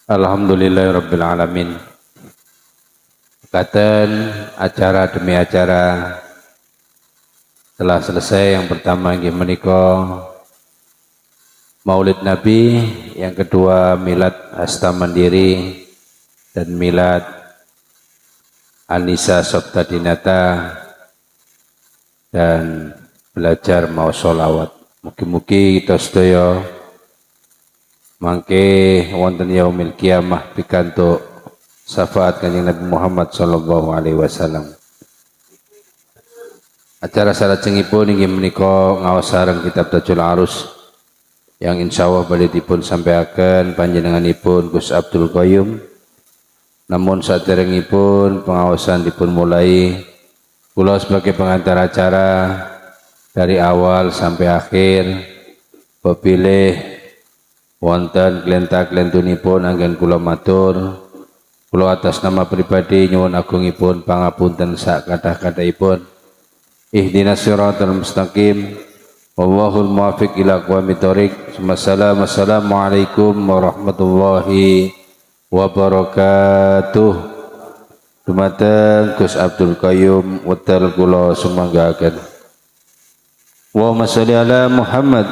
Alhamdulillahirabbil alamin. Katen acara demi acara telah selesai. Yang pertama inggih menika Maulid Nabi, yang kedua Milad Hasta Mandiri dan Milad Anissa Sobtadinata, dan belajar mau sholawat. Mugi-mugi kita sedaya mangke wonten yaumil kiamah pikantuk syafaat Kanjeng Nabi Muhammad sallallahu alaihi wasallam. Acara salajengipun inggih menika ngaos sareng kitab Tajul Arus yang insyaallah badhe dipun sampaiaken panjenenganipun Gus Abdul Qayyum. Namun saderengipun pengaosan dipun mulai, kula sebagai pengantar acara dari awal sampai akhir pepilih wonten klenta-klentunipun anggen kula matur. Kula atas nama pribadi nyuwun agungipun pangapunten sak kathah-kathahipun. Ihdinas siratal mustaqim. Wallahul muwaffiq ila aqwamit thoriq. Assalamualaikum warahmatullahi wabarakatuh. Dumateng Gus Abdul Qayyum wedal kula sumanggaken. Allahumma sholli ala Muhammad.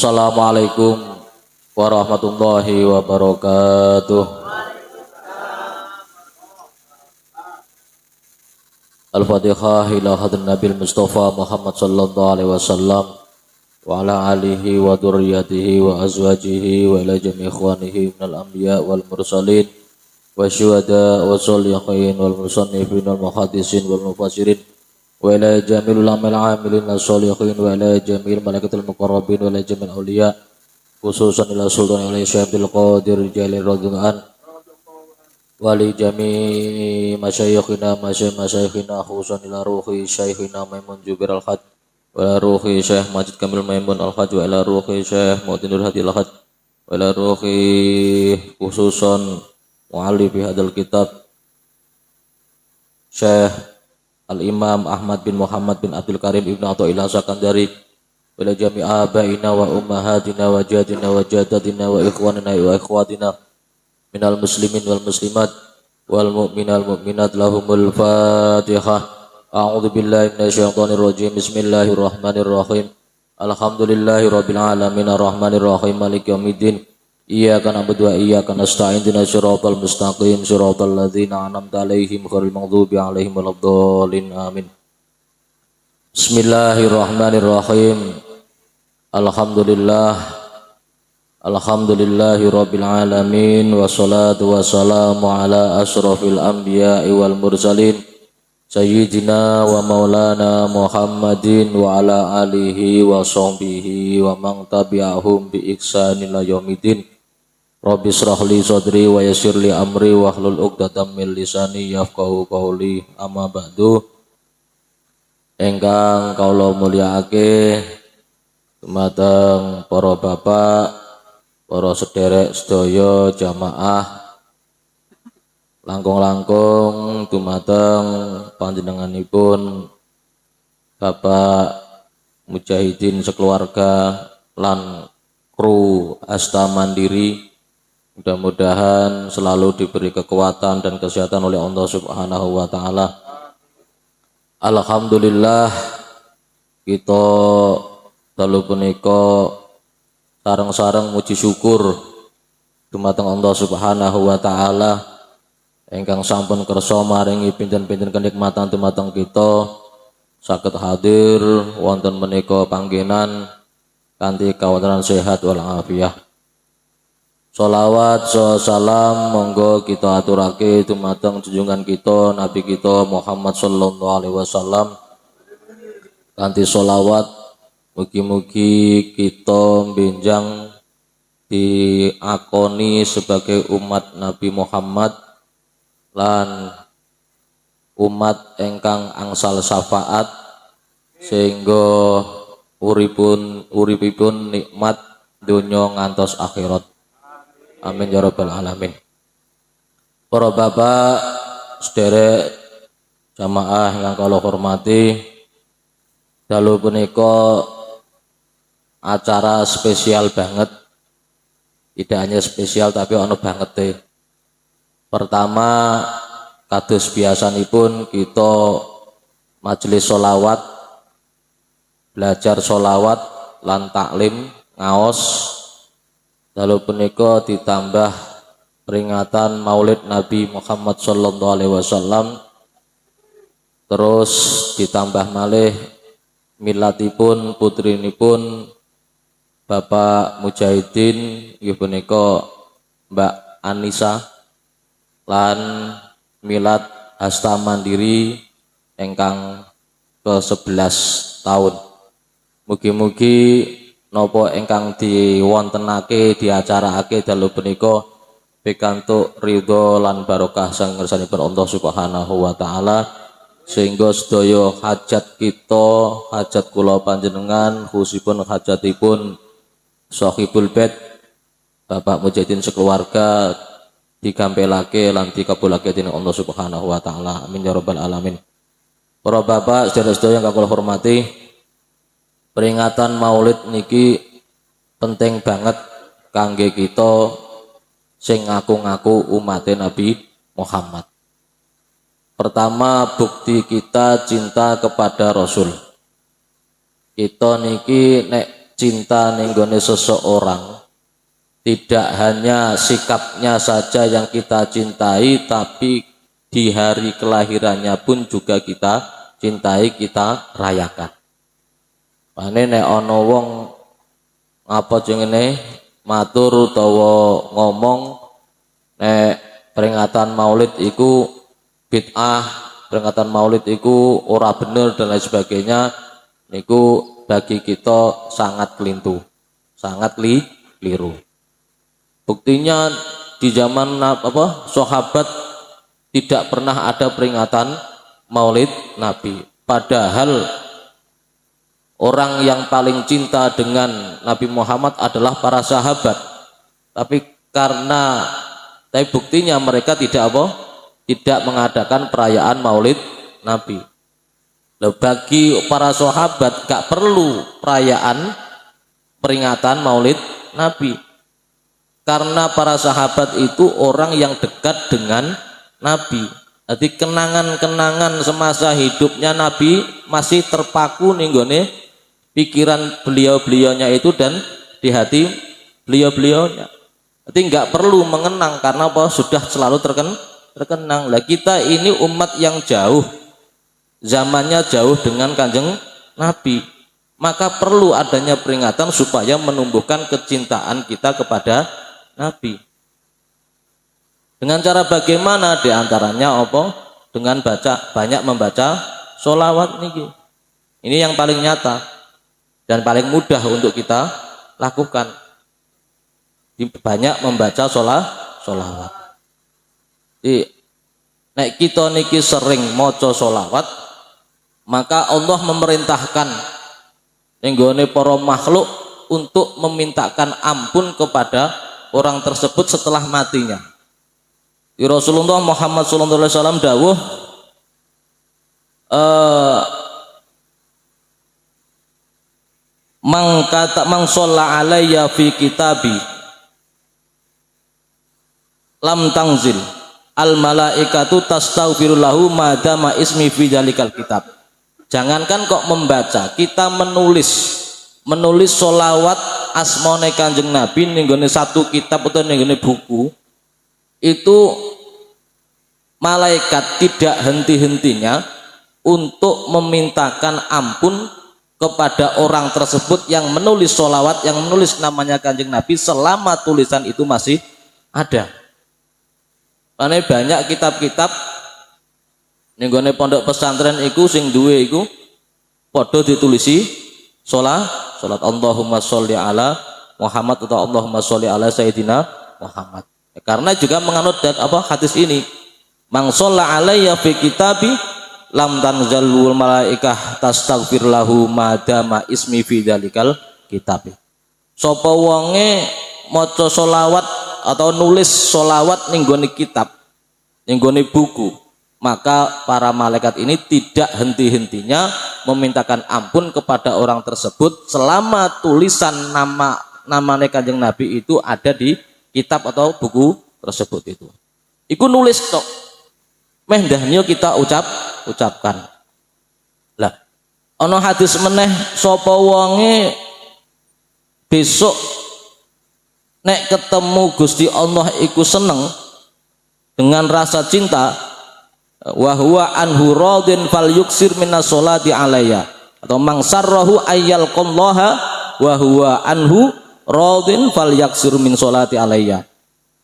Assalamualaikum warahmatullahi wabarakatuh. Al-Fatihah ila hadrin Nabil Mustafa Muhammad sallallahu alaihi wasallam wa ala alihi wa dzurriyyatihi wa azwajihi wa ila jami' ikhwanihi minal anbiya wal mursalin wa syuhada wa sholihin wal musannifin wal muhaddisin wal mufassirin wa ila jamil ulamil amilin as-solihin wa ila jamil malaikatul muqarrabin wa ila jamil awliya khususan ila sultan ila Syaikhul Qadir Jalil radhiyallahu an wa li jami masyayikhina masyayikhina khususan ila ruhi syaikhina Maimun Jubir al-Had wa ila ruhi Syekh Majid Kamil Maimun al-Had wa ila ruhi Syekh Mu'tinur Hadi al-Had wa ila ruhi khususan mu'allif hadal kitab Syekh Al-Imam Ahmad bin Muhammad bin Abdul Karim Ibn Athaillah Sakandari wala jami'a abaina wa ummahatina wa jadina wa jadatina wa ikhwanina wa ikhwatina minal muslimin wal muslimat wal mu'minal mu'minat lahumul fatihah. A'udzu billahi minasyaitonir rajim. Bismillahirrahmanirrahim. Alhamdulillahi rabbil alamin arrahmanir rahim maliki yaumiddin. Iyyaka na'budu wa iyyaka nasta'in ihdinas siratal mustaqim siratal ladzina an'amta 'alaihim ghairil maghdubi 'alaihim waladdallin amin. Bismillahirrahmanirrahim. Alhamdulillahi rabbil alamin wassalatu wassalamu ala asrofil anbiya'i wal mursalin sayyidina wa maulana Muhammadin wa ala alihi wa sahbihi wa man tabi'ahum bi ihsanin ila yaumidin. Rabbi shrah li sadri wa yassir li amri wa hlul 'uqdatam min lisani yafqahu qawli. Amma ba'du. Engkang kawula mulyakake dumateng para bapak, para sederek sedaya jamaah, langkung-langkung dumateng panjenenganipun Bapak Mujahidin sekeluarga lan kru Hasta Mandiri. Mudah-mudahan selalu diberi kekuatan dan kesehatan oleh Allah Subhanahu wa taala. Alhamdulillah kita dalu punika sareng-sareng muji syukur dumateng Allah Subhanahu wa taala ingkang sampun kersa maringi pinten-pinten kenikmatan dumateng kita saged hadir wonten menika panggenan kanthi kawontenan sehat wal afiyah. Sholawat salam monggo kita aturake dumateng junjungan kita Nabi kita Muhammad sallallahu alaihi wasallam. Kanthi sholawat mugi-mugi kita benjang diakoni sebagai umat Nabi Muhammad lan umat ingkang angsal syafaat sehingga uripipun nikmat donya ngantos akhirat. Amin ya rabbal alamin. Para bapak sederek jamaah yang kula hormati, dalu punika acara spesial banget. Tidak hanya spesial tapi ono banget deh. Pertama kados biasanipun kita majelis sholawat, belajar sholawat lan taklim ngaos. Lalu punika ditambah peringatan Maulid Nabi Muhammad sallallahu alaihi wasallam, terus ditambah malih milatipun putrinipun Bapak Mujahidin inggih punika Mbak Anissa lan milad Hasta Mandiri ingkang ke-11 tahun. Mugi-mugi napa ingkang diwontenake diacarake dalu punika pikantuk ridho lan barokah sang ngersanipun Allah Subhanahu wa taala, sehingga sedaya hajat kita, hajat kula panjenengan, khususipun hajatipun Shahibul Bait Bapak Mujahidin sekeluarga digampelake lan dikabulake dening Allah Subhanahu wa taala. Amin ya rabbal alamin. Para bapak sedherek-sedherek yang kula hormati, peringatan Maulid niki penting banget kangge kita sing ngaku-ngaku umat Nabi Muhammad. Pertama, bukti kita cinta kepada Rasul. Kita niki nek cinta ning gone seseorang, tidak hanya sikapnya saja yang kita cintai, tapi di hari kelahirannya pun juga kita cintai, kita rayakan. Pane nek ana wong apa jenenge matur utawa ngomong nek peringatan Maulid iku bid'ah, peringatan Maulid iku ora bener dan lain sebagainya, niku bagi kita sangat kelintu, sangat keliru. Buktinya di zaman sahabat tidak pernah ada peringatan Maulid Nabi, padahal orang yang paling cinta dengan Nabi Muhammad adalah para sahabat. Tapi buktinya mereka tidak mengadakan perayaan Maulid Nabi. Bagi para sahabat gak perlu perayaan peringatan Maulid Nabi. Karena para sahabat itu orang yang dekat dengan Nabi. Jadi kenangan-kenangan semasa hidupnya Nabi masih terpaku ning gone pikiran beliau-beliaunya itu dan di hati beliau-beliaunya. Jadi nggak perlu mengenang karena apa? Sudah selalu terkenang. Lah kita ini umat yang jauh, zamannya jauh dengan Kanjeng Nabi. Maka perlu adanya peringatan supaya menumbuhkan kecintaan kita kepada Nabi. Dengan cara bagaimana? Di antaranya apa? Dengan banyak membaca sholawat niki. Ini yang paling nyata dan paling mudah untuk kita lakukan. Banyak membaca sholawat. Nek kita niki sering maca sholawat, maka Allah memerintahkan nenggone para makhluk untuk memintakan ampun kepada orang tersebut setelah matinya. Rasulullah Muhammad sallallahu alaihi wasallam dawuh mang shalla alayya fi kitabi lam tangzil al malaikatu tastaghfiru lahu madama ismi fi dzalikal kitab. Jangankan kok membaca, kita menulis sholawat asmane Kanjeng Nabi ning gone satu kitab atau ning gone buku, itu malaikat tidak henti-hentinya untuk memintakan ampun kepada orang tersebut yang menulis sholawat, yang menulis namanya Kanjeng Nabi selama tulisan itu masih ada. Karena banyak kitab-kitab ning gone pondok pesantren iku sing duwe iku padha ditulisi salat Allahumma sholli ala Muhammad atau Allahumma sholli ala Sayyidina Muhammad. Karena juga menganut hadis ini, mang sholla alayya fi kitabi lam tanzalul malaikah tastaghfir lahu madama ismi fi dzalikal kitab. Sapa wonge maca selawat atau nulis selawat ning gone kitab, ning gone buku, maka para malaikat ini tidak henti-hentinya memintakan ampun kepada orang tersebut selama tulisan namanya Kanjeng Nabi itu ada di kitab atau buku tersebut itu. Iku nulis tok. Meh ndahnya kita ucapkan. Lah, ana hadis meneh sapa wonge besok nek ketemu Gusti Allah iku seneng dengan rasa cinta, wa huwa anhu radin fal yuksir minas sholati alayya, atau mangsarrahu ayyal qallaha wa huwa anhu radin fal yaksir min sholati alayya.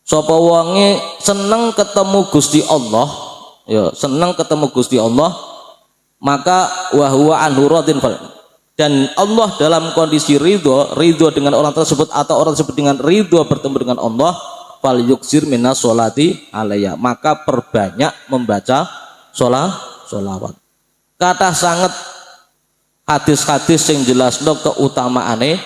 Sapa wonge seneng ketemu Gusti Allah, ya seneng ketemu Gusti Allah, maka wa huwa anhu radin fal, dan Allah dalam kondisi ridho dengan orang tersebut atau orang tersebut dengan ridho bertemu dengan Allah, fal yuksir minas sholati alayya, maka perbanyak membaca sholawat. Kathah sanget hadis-hadis sing jelasno keutamaane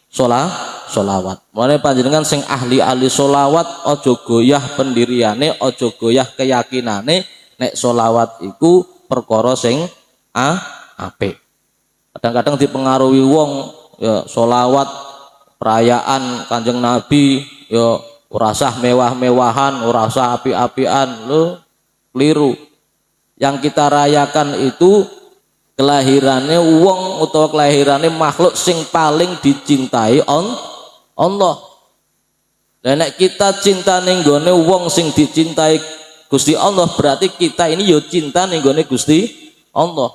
sholawat. Mulane panjenengan sing ahli sholawat aja goyah pendiriane, aja goyah keyakinane nek sholawat iku perkara sing apik. Kadang-kadang dipengaruhi wong ya sholawat perayaan Kanjeng Nabi ya ora usah mewah-mewahan, ora usah api-apian, lho keliru. Yang kita rayakan itu kelahirannya wong utawa kelahirannya makhluk sing paling dicintai Allah. Dan nek kita cinta ning gone wong sing dicintai Gusti Allah, berarti kita ini yo cinta ning gone Gusti Allah.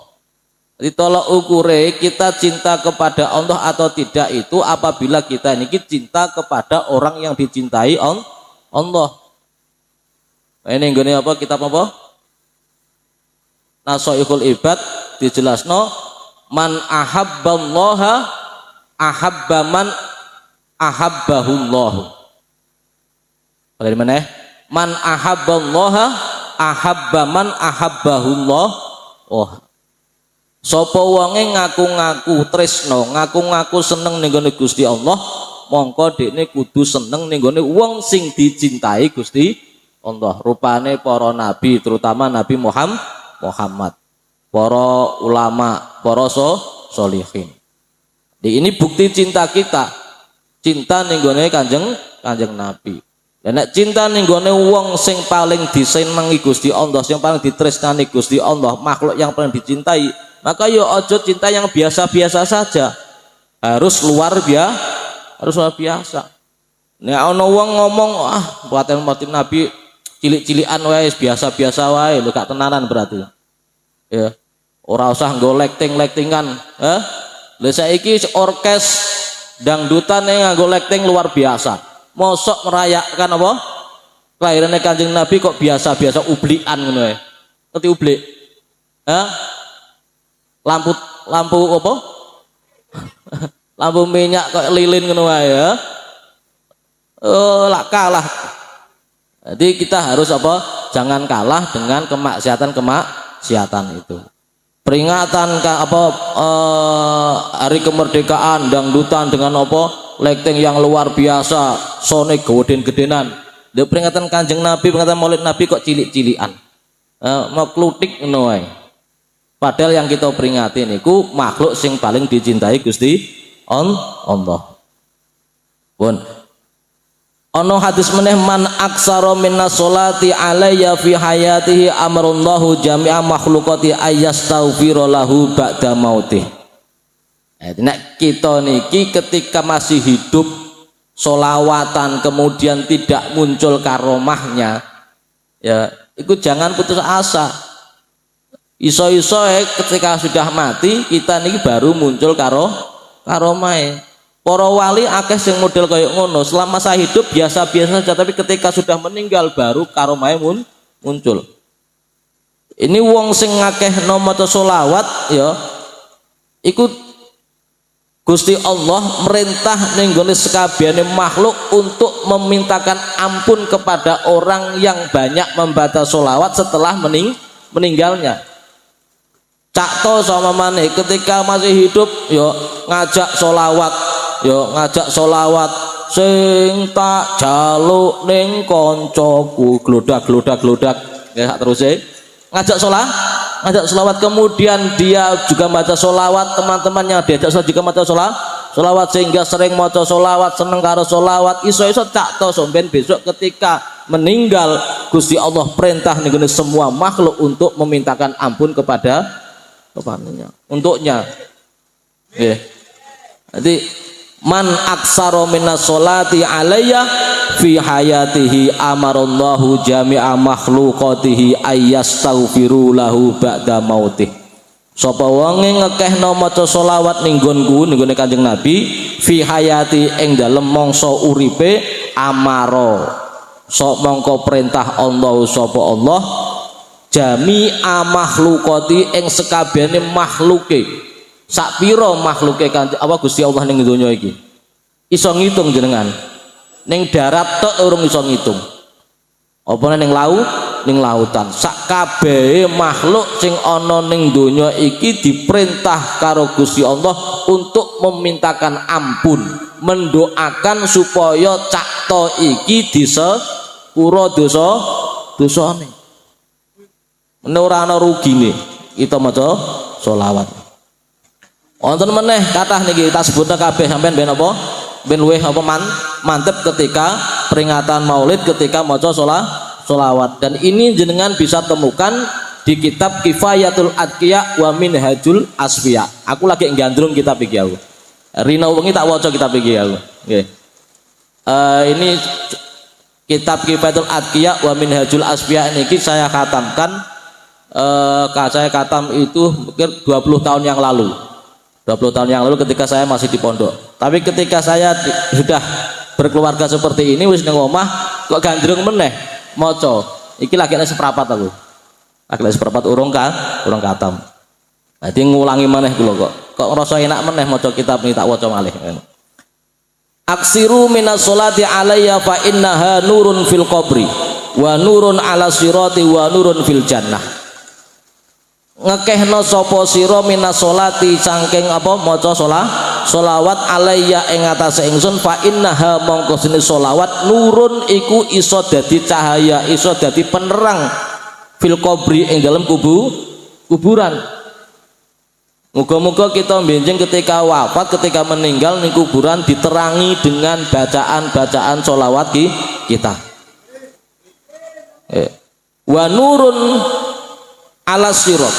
Jadi tolak ukure kita cinta kepada Allah atau tidak itu apabila kita ini cinta kepada orang yang dicintai Allah. Ini gone apa kitab apa? Nasoihul Ibad dijelasno, man ahabballaha ahabba man ahabbahullahu. Bagaimana? Man ahabballaha ahabba man ahabbahullah. Oh, sapa wonge ngaku-ngaku tresno, ngaku-ngaku seneng ning gone Gusti Allah, mongko dekne kudu seneng ning gone wong sing dicintai Gusti Allah. Rupane para nabi, terutama Nabi Muhammad, para ulama, para sholihin. Ini bukti cinta kita, cinta ning gone Kanjeng Nabi. Dan nek cinta ning gone wong sing paling disenengi Gusti Allah, sing paling ditresnani Gusti Allah, makhluk yang paling dicintai, maka yo aja cinta yang biasa-biasa saja. Harus luar biasa. Nek ana wong ngomong, buatan Nabi cilik-cilikan wae, biasa-biasa wae, lho gak tenanan berarti. Ya. Ora usah nggo lekting-lektingan, Lha saiki orkes dangdutan nganggo lekting luar biasa. Mosok merayakan apa? Kelahirannya Kanjeng Nabi kok biasa-biasa ublikan ngono ae. Ngerti ublik? Lampu apa? Lampu minyak kok lilin ngono ae ya. Lah kalah. Jadi kita harus apa? Jangan kalah dengan kemaksiatan itu. Peringatan hari kemerdekaan dangdutan dengan apa? Lekting yang luar biasa, sone geden-gedenan. Dia peringatan Kanjeng Nabi, peringatan Maulid Nabi kok cilik-cilikan. Mau klutik ngono ae. Padahal yang kita peringati niku makhluk sing paling dicintai Gusti Allah. Pun ana hadis meneh, man aksara minas sholati alayya fi hayatihi amrullahu jami'a makhluqati ayyastaghfira lahu ba'da mautih. Nek kita niki ketika masih hidup sholawatan kemudian tidak muncul karomahnya, ya itu jangan putus asa. Iso-iso ketika sudah mati kita niki baru muncul karomahe. Para wali akeh sing model kaya ngono, selama saya hidup biasa-biasa saja tapi ketika sudah meninggal baru karomahe muncul. Ini wong sing ngakeh maca selawat ya iku Gusti Allah merintah ning gone sekabehane makhluk untuk memintakan ampun kepada orang yang banyak membaca selawat setelah meninggalnya. Cakto sama maneh ketika masih hidup yo ngajak solawat sing tak jaluk ning koncoku glodak ya terus ngajak solawat kemudian dia juga baca solawat teman-temannya diajak juga baca solawat sehingga sering maca solawat seneng karo solawat iso-iso cakto somben besok ketika meninggal Gusti Allah perintah ning semua makhluk untuk memintakan ampun kepadanya untuknya. Jadi man aksaro minas sholati alayya fi hayatihi amarallahu jami'a makhluqatihi ayyastaghfiru lahu ba'da mautih. Sapa wonge ngekehno maca selawat ning nggonku ning Kanjeng Nabi fi hayati ing dalem mangsa uripe amaro sok mongko perintah Allah sapa Allah jami'a makhluqati ing sekabehane makhluke sak pira makhluke apa Gusti Allah ning donya iki iso ngitung jenengan ning darat tok urung iso ngitung apa ning lautan sak kabehe makhluk sing ana ning donya iki diperintah karo Gusti Allah untuk memintakan ampun mendoakan supaya cakto iki disepuro dosane ora ana rugine kita maca selawat. Wonten meneh kathah niki kita sebutna kabeh sampean ben apa? Ben luweh apa mantep ketika peringatan Maulid ketika maca selawat dan ini jenengan bisa temukan di kitab Kifayatul Atqiya wa Minhajul Asfiya. Aku lagi nggandrung kitab iki aku. Rina wengi tak waca kitab iki aku. Nggih. Ini kitab Kifayatul Atqiya wa Minhajul Asfiya niki saya khatamkan saya khatam itu mungkin 20 tahun yang lalu 20 tahun yang lalu ketika saya masih di pondok tapi ketika saya sudah berkeluarga seperti ini wis nang omah kok gandrung meneh maca iki lagi seprapat aku lagi seprapat urung khatam jadi ngulangi meneh kula kok ngrasa enak meneh maca kitab ini tak waca malih aksiru minas sholati alayya fa innaha nurun fil qabri wa nurun ala sirati wa nurun fil jannah ngekehno sapa sira minas sholati saking apa maca sholawat alayya ing atase ingsun fa innaha mongko sene sholawat nurun iku iso dadi cahaya iso dadi penerang fil qabri ing dalam kuburan. Muga-muga kita benjing ketika wafat ketika meninggal ning kuburan diterangi dengan bacaan-bacaan sholawat kita. Wa nurun ala sirat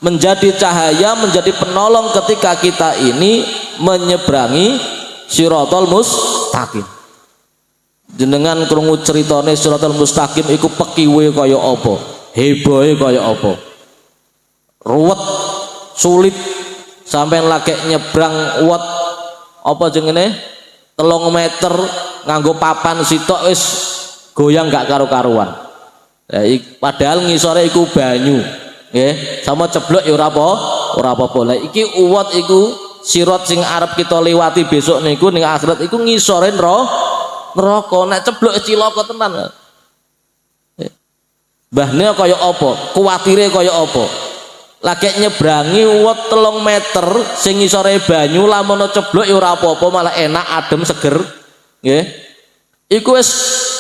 menjadi cahaya menjadi penolong ketika kita ini menyeberangi siratal mustaqim. Jenengan krungu critane siratal mustaqim iku pekiwe kaya apa hebohe kaya apa ruwet sulit sampai lagi nyebrang uwet apa jenenge 3 meter nganggo papan sitok wis goyang gak karu-karuan. Padahal ngisore iku banyu, nggih. Sama ceblok ya ora apa-apa. Lah iki uwat iku sirat sing arep kita liwati besok niku ning akhirat iku ngisore neraka. Nek ceblok cilaka tenan. Mbahne kaya apa? Kuwatire kaya apa? Lagi nyebrangi uwat 3 meter sing ngisore banyu lamun ceblok ya ora apa-apa malah enak adem seger, nggih. Iku wis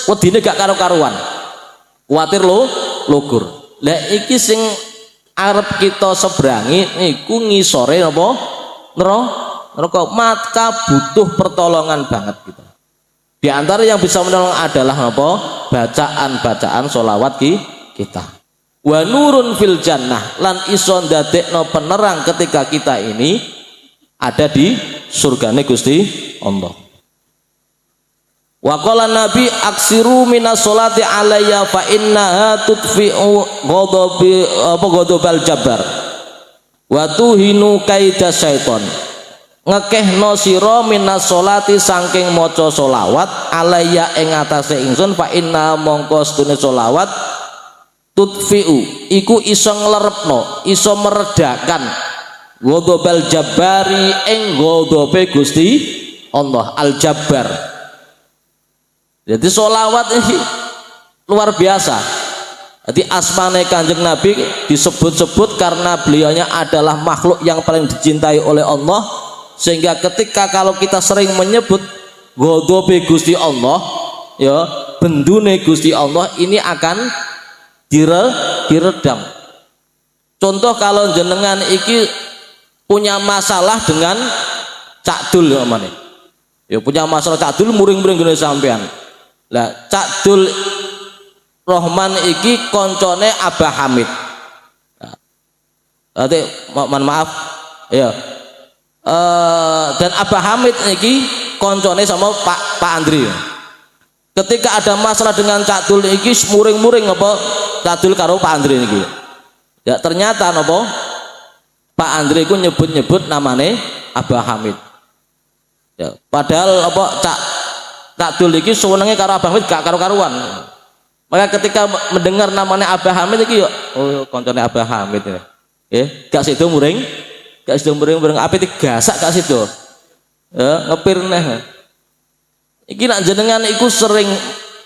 wedine gak karo-karuan. Kuwatir lugur. Lah iki sing arep kita sebrangi niku ngisore apa? Neraka. Maka butuh pertolongan banget kita. Di antara yang bisa menolong adalah apa? Bacaan-bacaan sholawat kita. Wa nurun fil jannah lan iso ndadekno penerang ketika kita ini ada di surgane Gusti Allah. Wa qala nabi aksiru minas sholati alayya fa innaha tudfi'u ghadabal jabbar wa tuhinu kaida syaiton. Ngekehno sira minas sholati saking maca sholawat alayya ing atase ingsun fa inna mongko setune sholawat tudfi'u iku iso nglerepno iso meredakan ghadabal jabbari ing ghadabe Gusti Allah al jabbar. Jadi sholawat ini luar biasa. Jadi asmane Kanjeng Nabi disebut-sebut karena beliaunya adalah makhluk yang paling dicintai oleh Allah, sehingga ketika kalau kita sering menyebut ghadabe Gusti Allah, ya bendune Gusti Allah, ini akan diredam. Contoh kalau jenengan iki punya masalah dengan cakdul ya amane. Ya punya masalah cakdul muring-muring gene sampean. Lah Cakdul Rahman iki koncone Abah Hamid. Nanti mohon maaf ya. Dan Abah Hamid iki koncone sama Pak Andri. Ketika ada masalah dengan Cakdul iki muring-muring apa Cakdul karo Pak Andri niki. Ya ternyata napa Pak Andri ku nyebut-nyebut namane Abah Hamid. Ya, padahal apa Cakdul iki senenge karo Abah Hamid gak karo-karuan. Maka ketika mendengar namanya Abah Hamid iki yo oh koncone Abah Hamid ya. Gak sido muring, gak sido muring-muring ape digasak gak sido. Ya, ngepir neh. Iki nak jenengan iku sering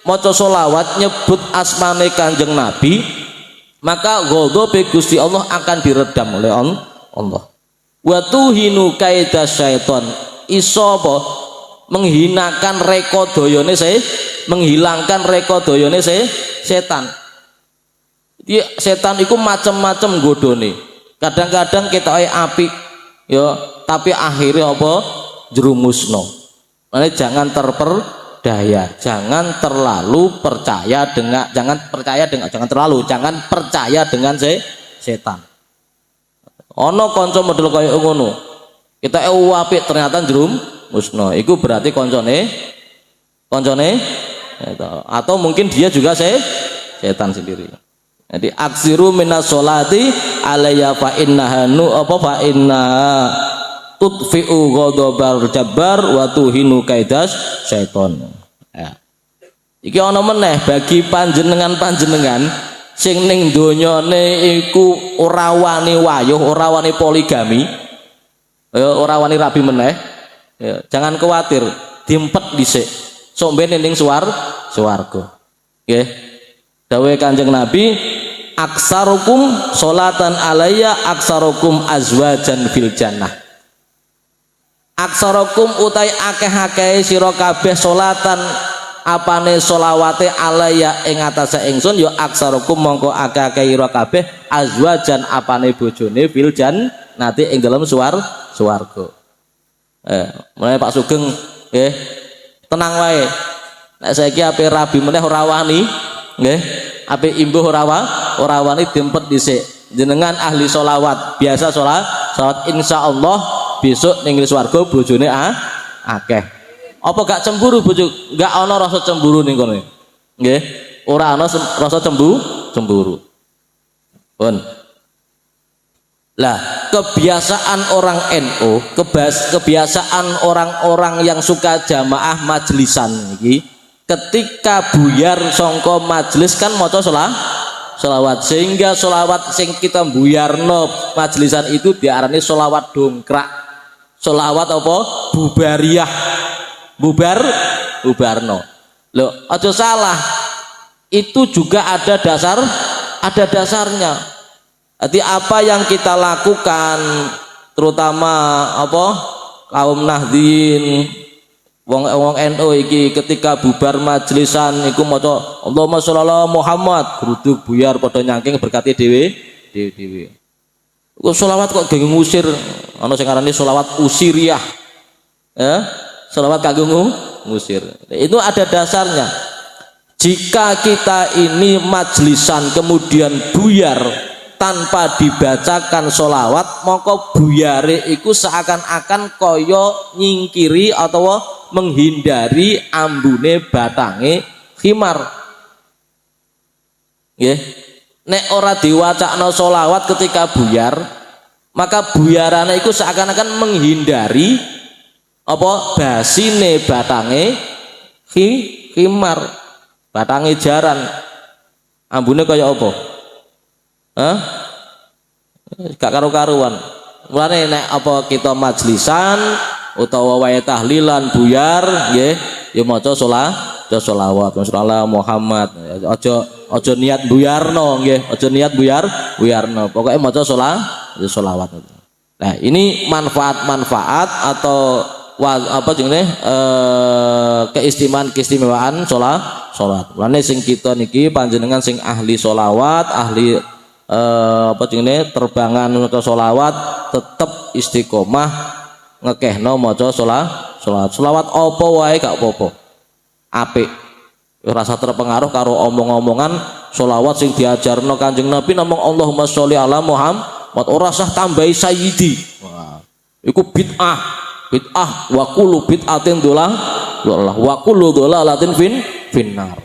maca selawat nyebut asmane Kanjeng Nabi, maka ghadhabe Gusti Allah akan diredam oleh Allah. Wa tuhinu kaida syaiton. Iso apa? Menghinakan rekodayane menghilangkan rekodayane setan. Jadi setan itu macam-macam godone. Kadang-kadang ketoke apik ya, tapi akhirnya apa? Jerumusno. Makanya jangan terperdaya, jangan terlalu percaya dengan jangan percaya dengan setan. Ono kanca model kaya ngono. Kita apik ternyata musno, itu berarti koncone atau mungkin dia juga setan sendiri. Jadi aksiru minas sholati alayya fa innaha tudfi'u ghadabal jabbar wa tuhinu kaidas syaiton. Ya. Iki ana meneh bagi panjenengan sing ning donyane iku ora wani wayuh, ora wani poligami, ya ora wani rabi meneh. Ya, jangan khawatir, diempet dhisik. Sok ben ning swarga. Nggih. Dawuh Kanjeng Nabi, aksarukum sholatan alayya aksarukum azwajan fil jannah. Aksarukum utai akeh-akeh sira kabeh sholatan apane sholawate alayya ing atase ingsun ya aksarukum mongko akeh-akeh sira kabeh azwajan apane bojone fil jannati ing dalem swarga. Mulai Pak Sugeng nggih tenang wae. Nek saiki ape rabi meneh ora wani nggih, ape imbuh ora wani diempet dhisik. Jenengan ahli sholawat, biasa sholat insyaallah besok ning swarga bojone akeh. Apa gak cemburu bojo? Gak ana rasa cemburu ning kono. Nggih, ora ana rasa cemburu. Pun. Lah, kebiasaan orang NU, kebiasaan orang-orang yang suka jamaah majlisan iki, ketika buyar songko majelis kan maca sholawat, sehingga sholawat sing kita buyarno majlisan itu diarani sholawat dongkrak, sholawat apa? Bubariyah, bubarno. Loh, aja salah, itu juga ada dasarnya. Jadi apa yang kita lakukan, terutama apa kaum Nahdien, wong NU iki ketika bubar majlisan iku maca Allahumma sholli ala Muhammad, gruduk buyar padha nyangking berkati dhewe. Kok selawat kok geng ngusir, ana sing ngarani selawat usiriyah. Ya, selawat kanggo ngusir. Itu ada dasarnya. Jika kita ini majlisan kemudian buyar tanpa dibacakan sholawat, maka buyare iku seakan-akan koyo nyingkiri atau menghindari ambune batange khimar. Nggih. Nek ora diwacakno sholawat ketika buyar, maka buyarane iku seakan-akan menghindari apa basine batange khimar, batange jaran. Ambune kaya apa? Hah? Gak karu-karuan. Mulane nek apa kita majlisan utawa wae tahlilan buyar nggih ya maca sholawat Muhammad. Aja niat buyarno nggih, aja niat buyarno. Pokoke maca sholawat. Nah, ini manfaat-manfaat atau apa jenenge keistimewaan salat. Mulane sing kita niki panjenengan sing ahli sholawat, ahli apa jenenge terbangan ke sholawat tetep istiqomah ngekehno maca sholawat apa wae gak apa-apa. Apik. Rasa terpengaruh karo omong-omongan sholawat sing diajarno Kanjeng Nabi namung Allahumma sholli ala Muhammad ora sah tambahi sayyidi. Wah, iku bid'ah wa kullu bid'atin dhalalah wa kullu dhalalatin finnar.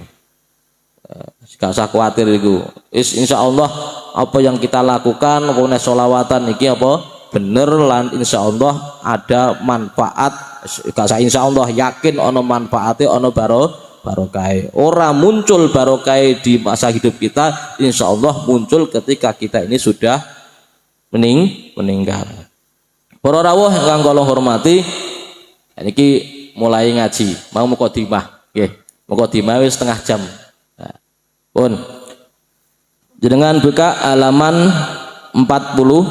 Gak usah khawatir iku. Insyaallah apa yang kita lakukan pokoknya sholawatan iki apa bener lan insyaallah ada manfaat. Gak usah insyaallah, yakin ono manfaate ono barokah. Ora muncul barokah di masa hidup kita, insyaallah muncul ketika kita ini sudah meninggal. Para rawuh ingkang kula hormati, niki mulai ngaji, mau mukadimah nggih. Mukadimah wis setengah jam. Nah, pun jenengan buka halaman 49.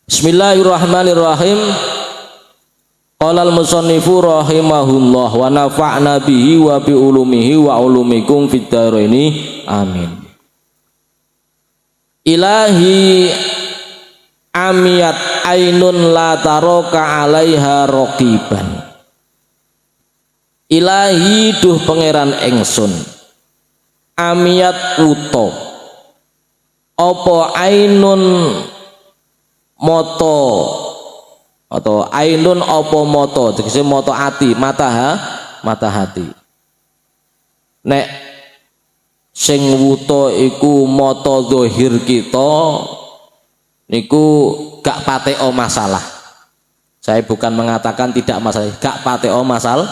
Bismillahirrahmanirrahim. Qala al-musannifu rahimahullah wa nafa'na bihi wa bi ulumihi wa ulumikum fid dharaini amin. Ilahi amiyat ainun la taraka 'alaiha raqiban. Ilahi duh pangeran ingsun. Amiyat uto apa ainun moto atau ainun apa moto tegese moto ati mata hati. Nek sing wuta iku moto zahir kita niku gak pateo masalah. Saya bukan mengatakan tidak masalah, gak pateo masalah.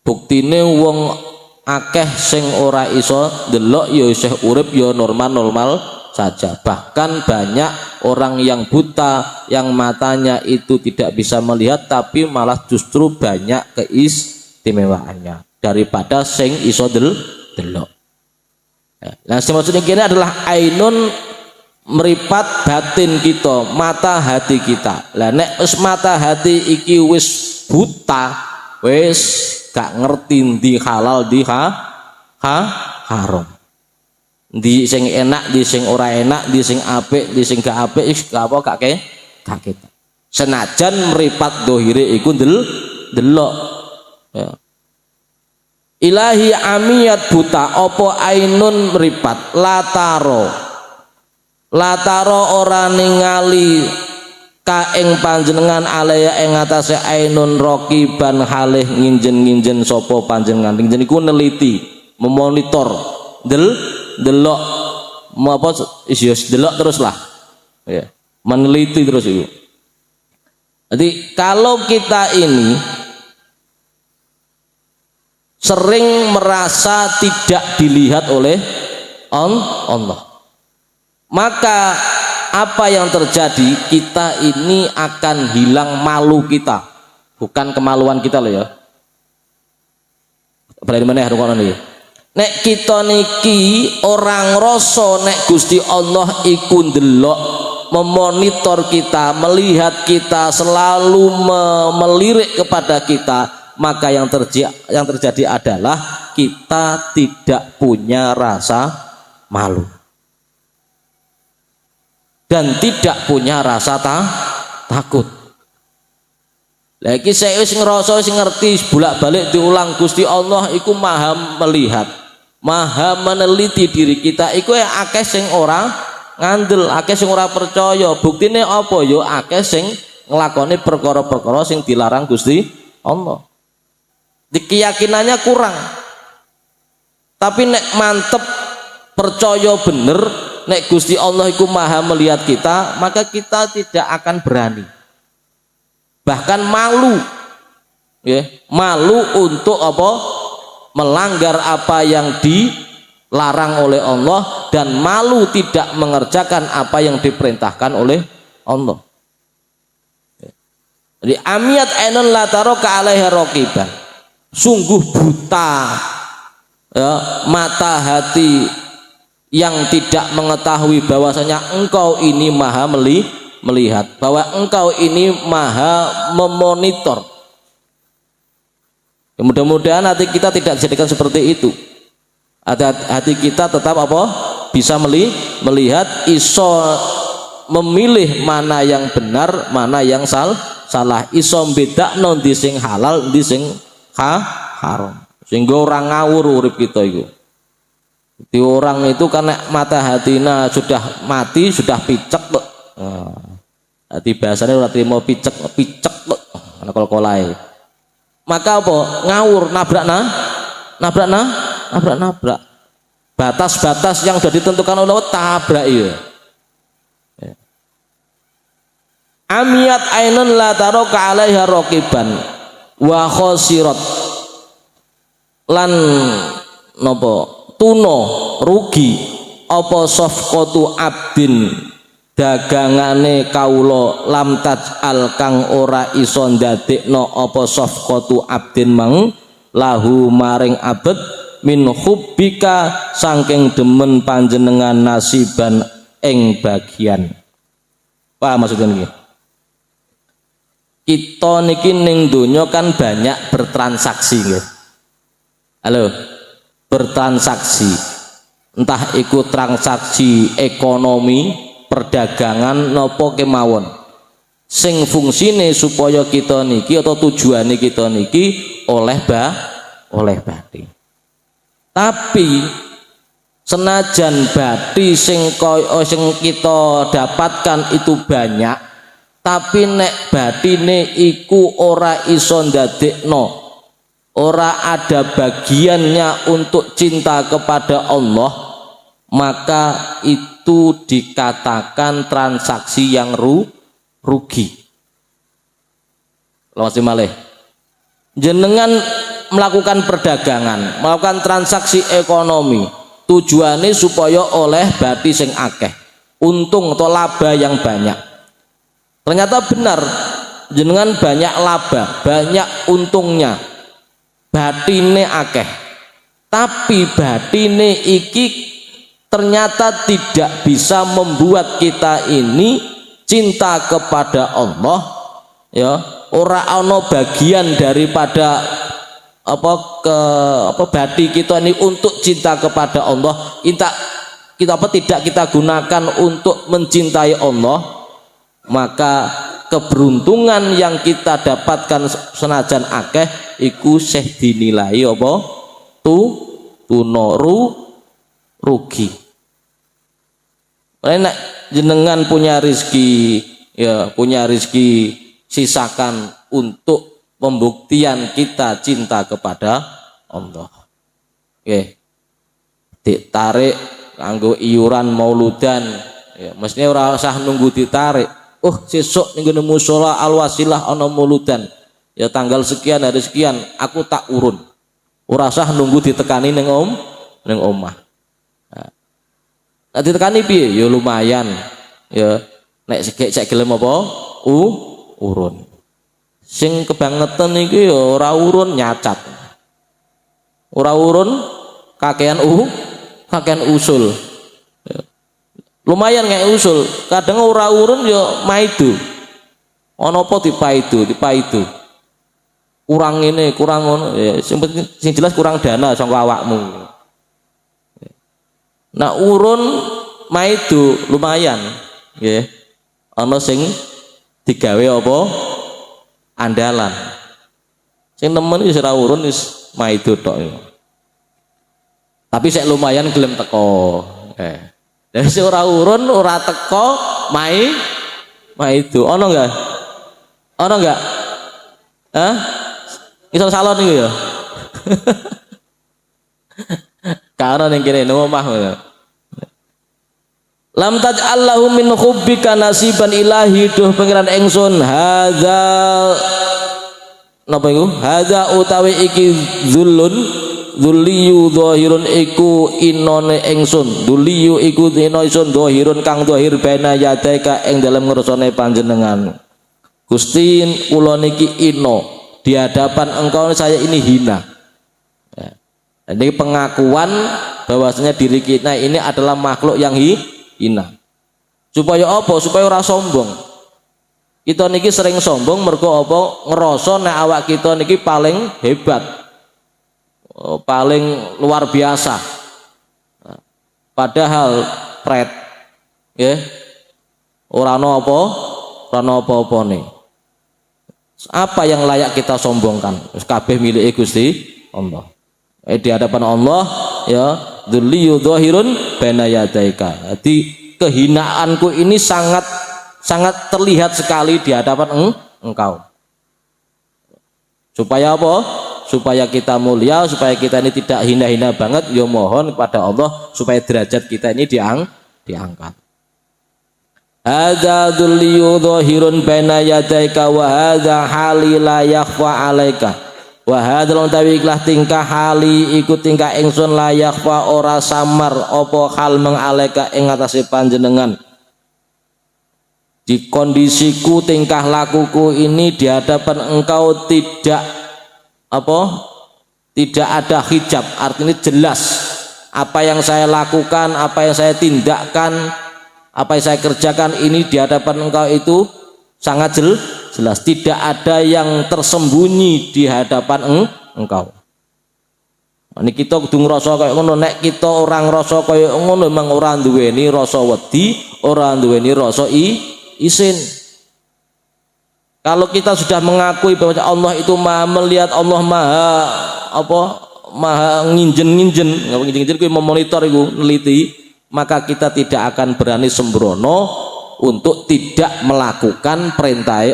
Buktine wong akeh sing ora iso ndelok ya isih urip ya normal saja. Bahkan banyak orang yang buta yang matanya itu tidak bisa melihat tapi malah justru banyak keistimewaannya daripada sing iso delok. Nah, maksudnya kini adalah ainun meripat batin kita, mata hati kita. Lah nek wis mata hati iki wis buta, wis gak ngerti ndi halal ndi haram. Di sing enak, di sing ora enak, di sing apik, di sing gak apik, gak apa gak kita. Senajan meripat dohire iku delok. Ya. Ilahi amiyat buta apa ainun meripat lataro ora ningali ka ing panjenengan alaya ing atase ainun raqiban halih nginjen sapa panjenengan. Nginjen iku neliti, memonitor, delok apa isis delok teruslah. Ya, meneliti terus itu. Jadi kalau kita ini sering merasa tidak dilihat oleh Allah, maka apa yang terjadi, kita ini akan hilang malu kita, bukan kemaluan kita loh ya. Berarti mana rukun ini? Nek kita niki orang rasa nek Gusti Allah iku ndelok, memonitor kita, melihat kita, selalu melirik kepada kita, maka yang terjadi adalah kita tidak punya rasa malu dan tidak punya rasa takut. Lagi saya wis ngerasa wis ngerti bolak-balik diulang Gusti Allah iku maha melihat, maha meneliti diri kita. Iku akeh sing ora ngandel, akeh sing ora percaya. Buktine apa? Yo akeh sing nglakoni perkara-perkara sing dilarang Gusti Allah. Di keyakinannya kurang. Tapi nek mantep percaya bener nek Gusti Allah iku maha melihat kita, maka kita tidak akan berani. Bahkan malu. Ya, malu untuk apa? Melanggar apa yang dilarang oleh Allah dan malu tidak mengerjakan apa yang diperintahkan oleh Allah. Jadi amiyat ainun la taraka alaiha raqiban. Sungguh buta ya, mata hati yang tidak mengetahui bahwasanya engkau ini maha melihat, bahwa engkau ini maha memonitor. Ya, mudah-mudahan hati kita tidak dijadikan seperti itu. Hati kita tetap apa? Bisa melihat, iso memilih mana yang benar, mana yang salah. Iso bedakno ndi sing halal, ndi sing haram. Sehingga orang ngawur urip kita itu. Di orang itu karena mata hatina sudah mati, sudah picek loh. Hati bahasanya udah terima picek loh. Ana kol-kolai. Maka apa? Ngawur, nabrak. Batas-batas yang sudah ditentukan oleh Allah tabrak ya. Amiyat ainun la taraka alaiha raqiban wa khasirat lan napa tuna rugi apa safqatu abdin dagangane kawula lam taj'al kang ora iso ndadekno apa safqatu abdin mang lahu maring abad min hubbika saking demen panjenengan nasiban ing bagian. Paham maksudnya niki? Kita niki ning donya kan banyak bertransaksi nggih. Halo, bertransaksi. Entah ikut transaksi ekonomi, perdagangan nopo kemawon. Sing fungsine supaya kita niki atau tujuane kita niki oleh bathi. Tapi senajan bathi sing kita dapatkan itu banyak, tapi nek bathine iku ora iso ndadekno, ora ada bagiannya untuk cinta kepada Allah, maka itu dikatakan transaksi yang rugi. Masih malih. Jenengan melakukan perdagangan, melakukan transaksi ekonomi, tujuannya supaya oleh bathi sing akeh, untung atau laba yang banyak. Ternyata benar, jenengan banyak laba, banyak untungnya, bathine akeh. Tapi bathine iki ternyata tidak bisa membuat kita ini cinta kepada Allah, ya. Ora ana bagian daripada bathi kita ini untuk cinta kepada Allah. Kita tidak kita gunakan untuk mencintai Allah, maka keberuntungan yang kita dapatkan senajan akeh iku sih dinilai apa rugi. Nek jenengan punya rizki, ya punya rizki, sisakan untuk pembuktian kita cinta kepada Allah. Oke, ditarik kanggo iuran mauludan, ya mestinya ora usah nunggu ditarik. Sesuk ning ngene musala Al-Wasilah ana mauludan, ya tanggal sekian hari sekian aku tak urun. Ora usah nunggu ditekani ning omah. Nah, ditekani piye? Ya lumayan. Ya nek sek gelem apa? Urun. Sing kebangetan iki ya ora urun nyacat. Ora urun kakean usul. Ya. Lumayan kayak usul. Kadang ora urun ya maidu. Ana apa dipaidu. Kurang ini, kurang ngono. Ya sing jelas kurang dana sangka awakmu. Nah urun maidu lumayan, nggih. Ana sing digawe apa? Andalan. Sing nemen wis ora urun wis maidu tok. Tapi sik lumayan gelem teko. Lah sing ora urun, ora teko, maidu. Ana enggak? Ono enggak? Hah? Iso salon iku ya. Karena ning kene nang omah. Lam taj'al lahu min hubbika nasiban ilahi duh pangeran ingsun hadza napa iku? Hadza utawi iki zullun dzulliyu dhahirun iku inone ingsun dzulliyu iku dina ingsun dhahirun kang dhahir bena yadaika ing dalem ngersane panjenengan Gusti kula niki ino di hadapan engkau saya ini hina ya. Ini pengakuan bahwasanya diri kita ini adalah makhluk yang hina supaya apa? Supaya ora sombong. Kita niki sering sombong mergo apa? Ngerasa nek awak kita niki paling hebat, paling luar biasa. Padahal pret ya ora ana apa-apane. Apa yang layak kita sombongkan? Kabeh milik Gusti Allah. Di hadapan Allah ya dzulliyu dzahirun baina yadaika. Jadi kehinaanku ini sangat terlihat sekali di hadapan engkau. Supaya apa? Supaya kita mulia, supaya kita ini tidak hina-hina banget, ya mohon kepada Allah supaya derajat kita ini diangkat. Hadza dzulliyu dzahirun baina yadaika wa hadza hali la yakhfa alaika. Wa hadzal utawi ikhlas tingkah hali iku tingkah ingsun la yakhfa ora samar apa hal mengaleka ing atase panjenengan. Di kondisiku tingkah lakuku ini di hadapan engkau tidak ada hijab, artinya jelas apa yang saya lakukan, apa yang saya tindakkan, apa yang saya kerjakan ini di hadapan engkau itu sangat jelas, tidak ada yang tersembunyi di hadapan engkau. Ini kita kudu ngrasa kaya ngono, nek kita orang rasa kaya ngono memang ora duweni rasa wedi, ora duweni rasa isin. Kalau kita sudah mengakui bahwa Allah itu maha melihat, Allah maha nginjen kuwi memonitor iku neliti, maka kita tidak akan berani sembrono untuk tidak melakukan perintah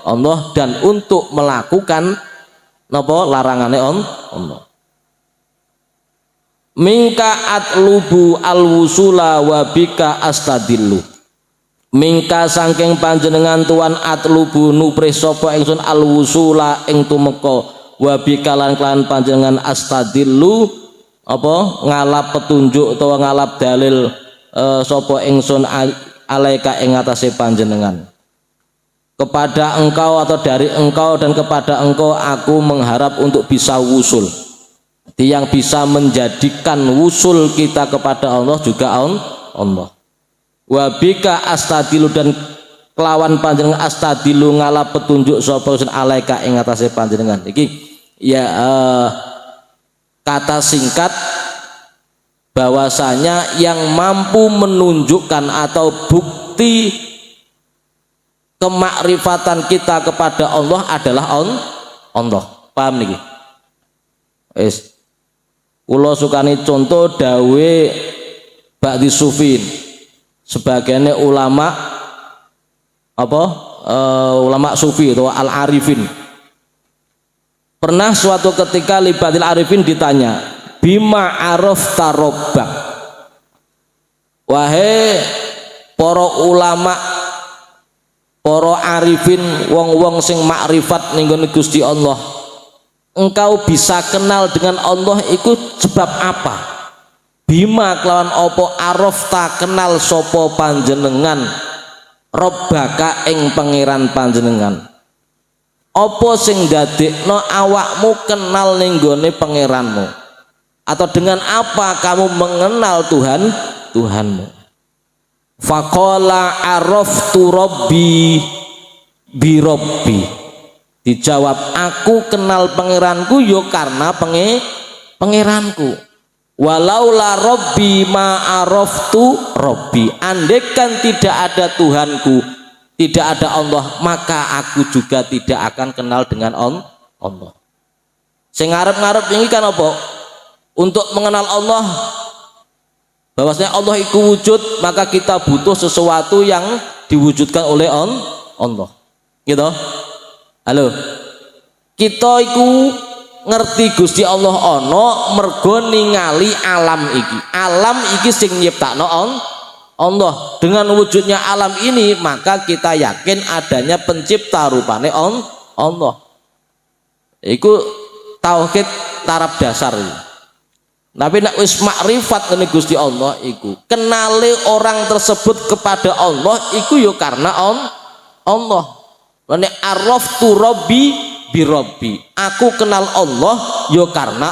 Allah dan untuk melakukan larangane Allah. Mingka atlubu alwusula wa bika astadillu. Mingka saking panjenengan tuan atlubu nupris sapa ingsun alwusula ing tumeka wa bika lan kelan panjenengan astadillu ngalap petunjuk utawa ngalap dalil sapa ingsun alaika ing atase panjenengan. Kepada engkau atau dari engkau dan kepada engkau aku mengharap untuk bisa wusul. Yang bisa menjadikan wusul kita kepada Allah juga Allah. Wabika astadilu dan kelawan panjenengan astadilu ngalap petunjuk sapa alaika ing atase panjenengan. Iki ya kata singkat bahwasanya yang mampu menunjukkan atau bukti kemakrifatan kita kepada Allah adalah Allah. Paham niki? Wis. Kula sukani contoh dawe ba'di sufin. Sebagiannya ulama ulama sufi atau al-arifin. Pernah suatu ketika libatil arifin ditanya, bima arafta rabbak. Wahai para ulama, para arifin, wong-wong sing makrifat ning gone Gusti Allah, engkau bisa kenal dengan Allah itu sebab apa? Bima kelawan opo arafta kenal sopo panjenengan robbaka ing pangeran panjenengan. Opo sing dadekno awakmu kenal ning gone pangeranmu? Atau dengan apa kamu mengenal Tuhanmu? Faqala araftu rabbi bi rabbi. Dijawab, aku kenal pangeranku yo karena pangeranku. Walaula rabbi ma araftu rabbi. Andaikan tidak ada Tuhanku, tidak ada Allah, maka aku juga tidak akan kenal dengan Allah. Sing ngarep-ngarep ini kan apa? Untuk mengenal Allah, bahwasanya Allah itu wujud, maka kita butuh sesuatu yang diwujudkan oleh Allah. Gitu. Halo, kita iku ngerti Gusti Allah ana mergo ningali alam iki. Alam iki sing nyiptakno Allah. Dengan wujudnya alam ini maka kita yakin adanya pencipta rupane Allah. Iku tauhid taraf dasar. Tapi nek wis makrifat ngene Gusti Allah iku, kenale orang tersebut kepada Allah iku ya karena Allah. Nek araftu rabbi bi rabbi, aku kenal Allah ya karena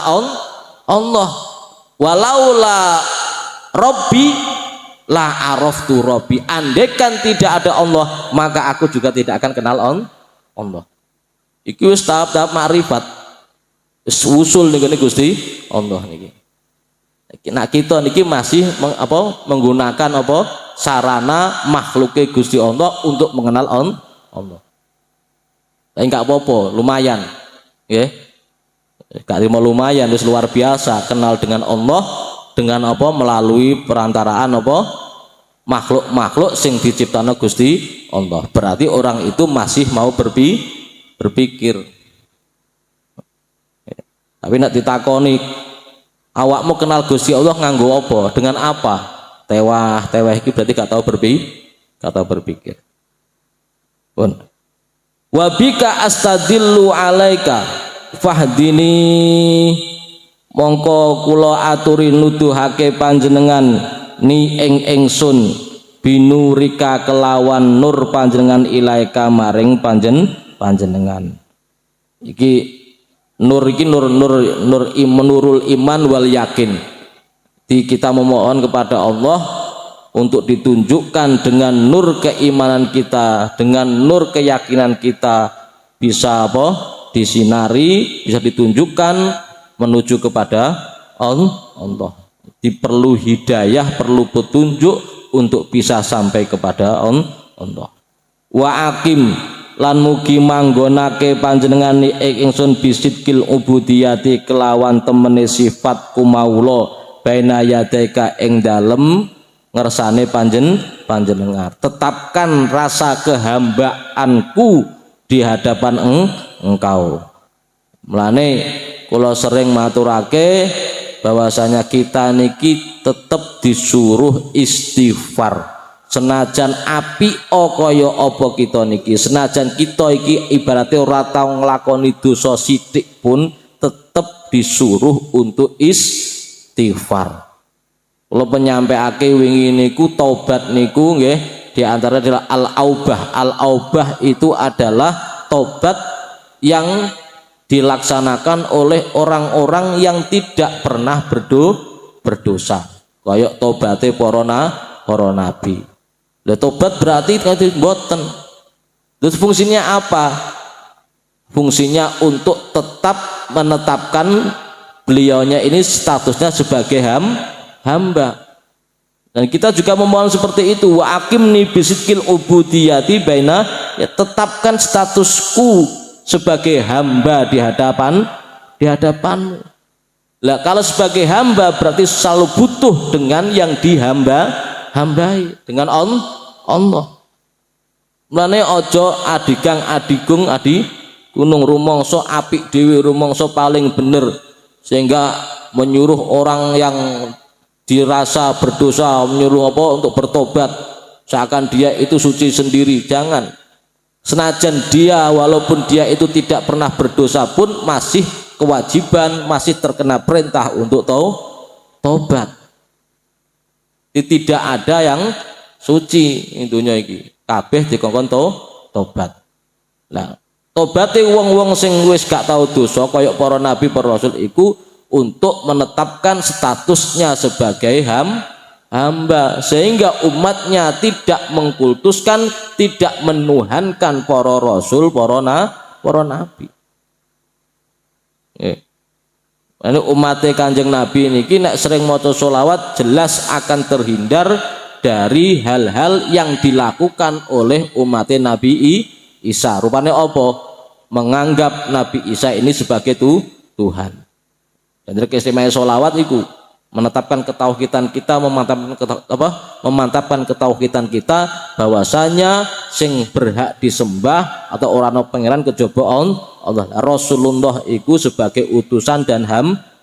Allah. Walaula rabbi la araftu rabbi, andekan tidak ada Allah maka aku juga tidak akan kenal Allah. Iki wis tahap-tahap makrifat, wis usul niki Gusti Allah niki. Nah kita niki masih menggunakan sarana makhluke Gusti Allah untuk mengenal Allah. Tapi enggak apa-apa, lumayan, ya. Gak terima lumayan, wis luar biasa kenal dengan Allah dengan melalui perantaraan makhluk-makhluk sing diciptakan Gusti Allah. Berarti orang itu masih mau berpikir. Tapi nak ditakoni, awakmu kenal Gusti Allah nganggo apa? Dengan apa? Tewah iki berarti gak tahu berpikir. Pun. Wa bika astadillu alaika fahdini, mongko kula aturi nuduhake panjenengan ni ingsun binurika kelawan nur panjenengan ilaika maring panjenengan. Iki nur iki nurul iman wal yakin. Kita memohon kepada Allah untuk ditunjukkan dengan nur keimanan kita, dengan nur keyakinan kita bisa disinari, bisa ditunjukkan menuju kepada Allah. Diperlu hidayah, perlu petunjuk untuk bisa sampai kepada Allah. Wa akim lan mugi manggonake panjenengan ingsun bisidkil ubudiyati kelawan temene sifat kumawula baina yadaika ing dalem ngersane panjenengan. Tetapkan rasa kehambaanku di hadapan engkau. Mulane kula sering maturake bahwasanya kita niki tetap disuruh istighfar. Senajan api kaya apa kita niki, senajan kita iki ibaratnya ora tau nglakoni dosa sithik pun tetap disuruh untuk istighfar. Kalau penyampaiake wingi niku taubat niku nggih di antara adalah al-aubah. Al-aubah itu adalah taubat yang dilaksanakan oleh orang-orang yang tidak pernah berdosa. Kayak taubate para nabi. Lah tobat berarti mboten. Terus fungsinya apa? Fungsinya untuk tetap menetapkan beliaunya ini statusnya sebagai hamba. Dan kita juga memohon seperti itu, wa aqimni bisidqil ubudiyati baina, ya tetapkan statusku sebagai hamba di hadapanmu. Lah kalau sebagai hamba berarti selalu butuh dengan yang hambai dengan Allah. Mulane ojo adigang adigung adi gunung rumangsa apik dhewe rumangsa paling bener sehingga menyuruh orang yang dirasa berdosa menyuruh untuk bertobat seakan dia itu suci sendiri. Jangan. Senajan dia walaupun dia itu tidak pernah berdosa pun masih kewajiban, masih terkena perintah untuk tobat. Tidak ada yang suci intinya iki. Kabeh dikongkon tobat. Nah, tobate wong-wong sing wis gak tau dosa kaya para nabi, para rasul iku untuk menetapkan statusnya sebagai hamba sehingga umatnya tidak mengkultuskan, tidak menuhankan para rasul, para nabi. Ini umatnya Kanjeng Nabi niki nek sering maca sholawat jelas akan terhindar dari hal-hal yang dilakukan oleh umatnya Nabi Isa. Rupanya apa? Menganggap Nabi Isa ini sebagai Tuhan. Dan keistimewaan sholawat itu menetapkan ketauhidan kita, memantapkan ketauhidan kita bahwasanya sing berhak disembah atau orang pangeran kejaba Allah. Rasulullah iku sebagai utusan dan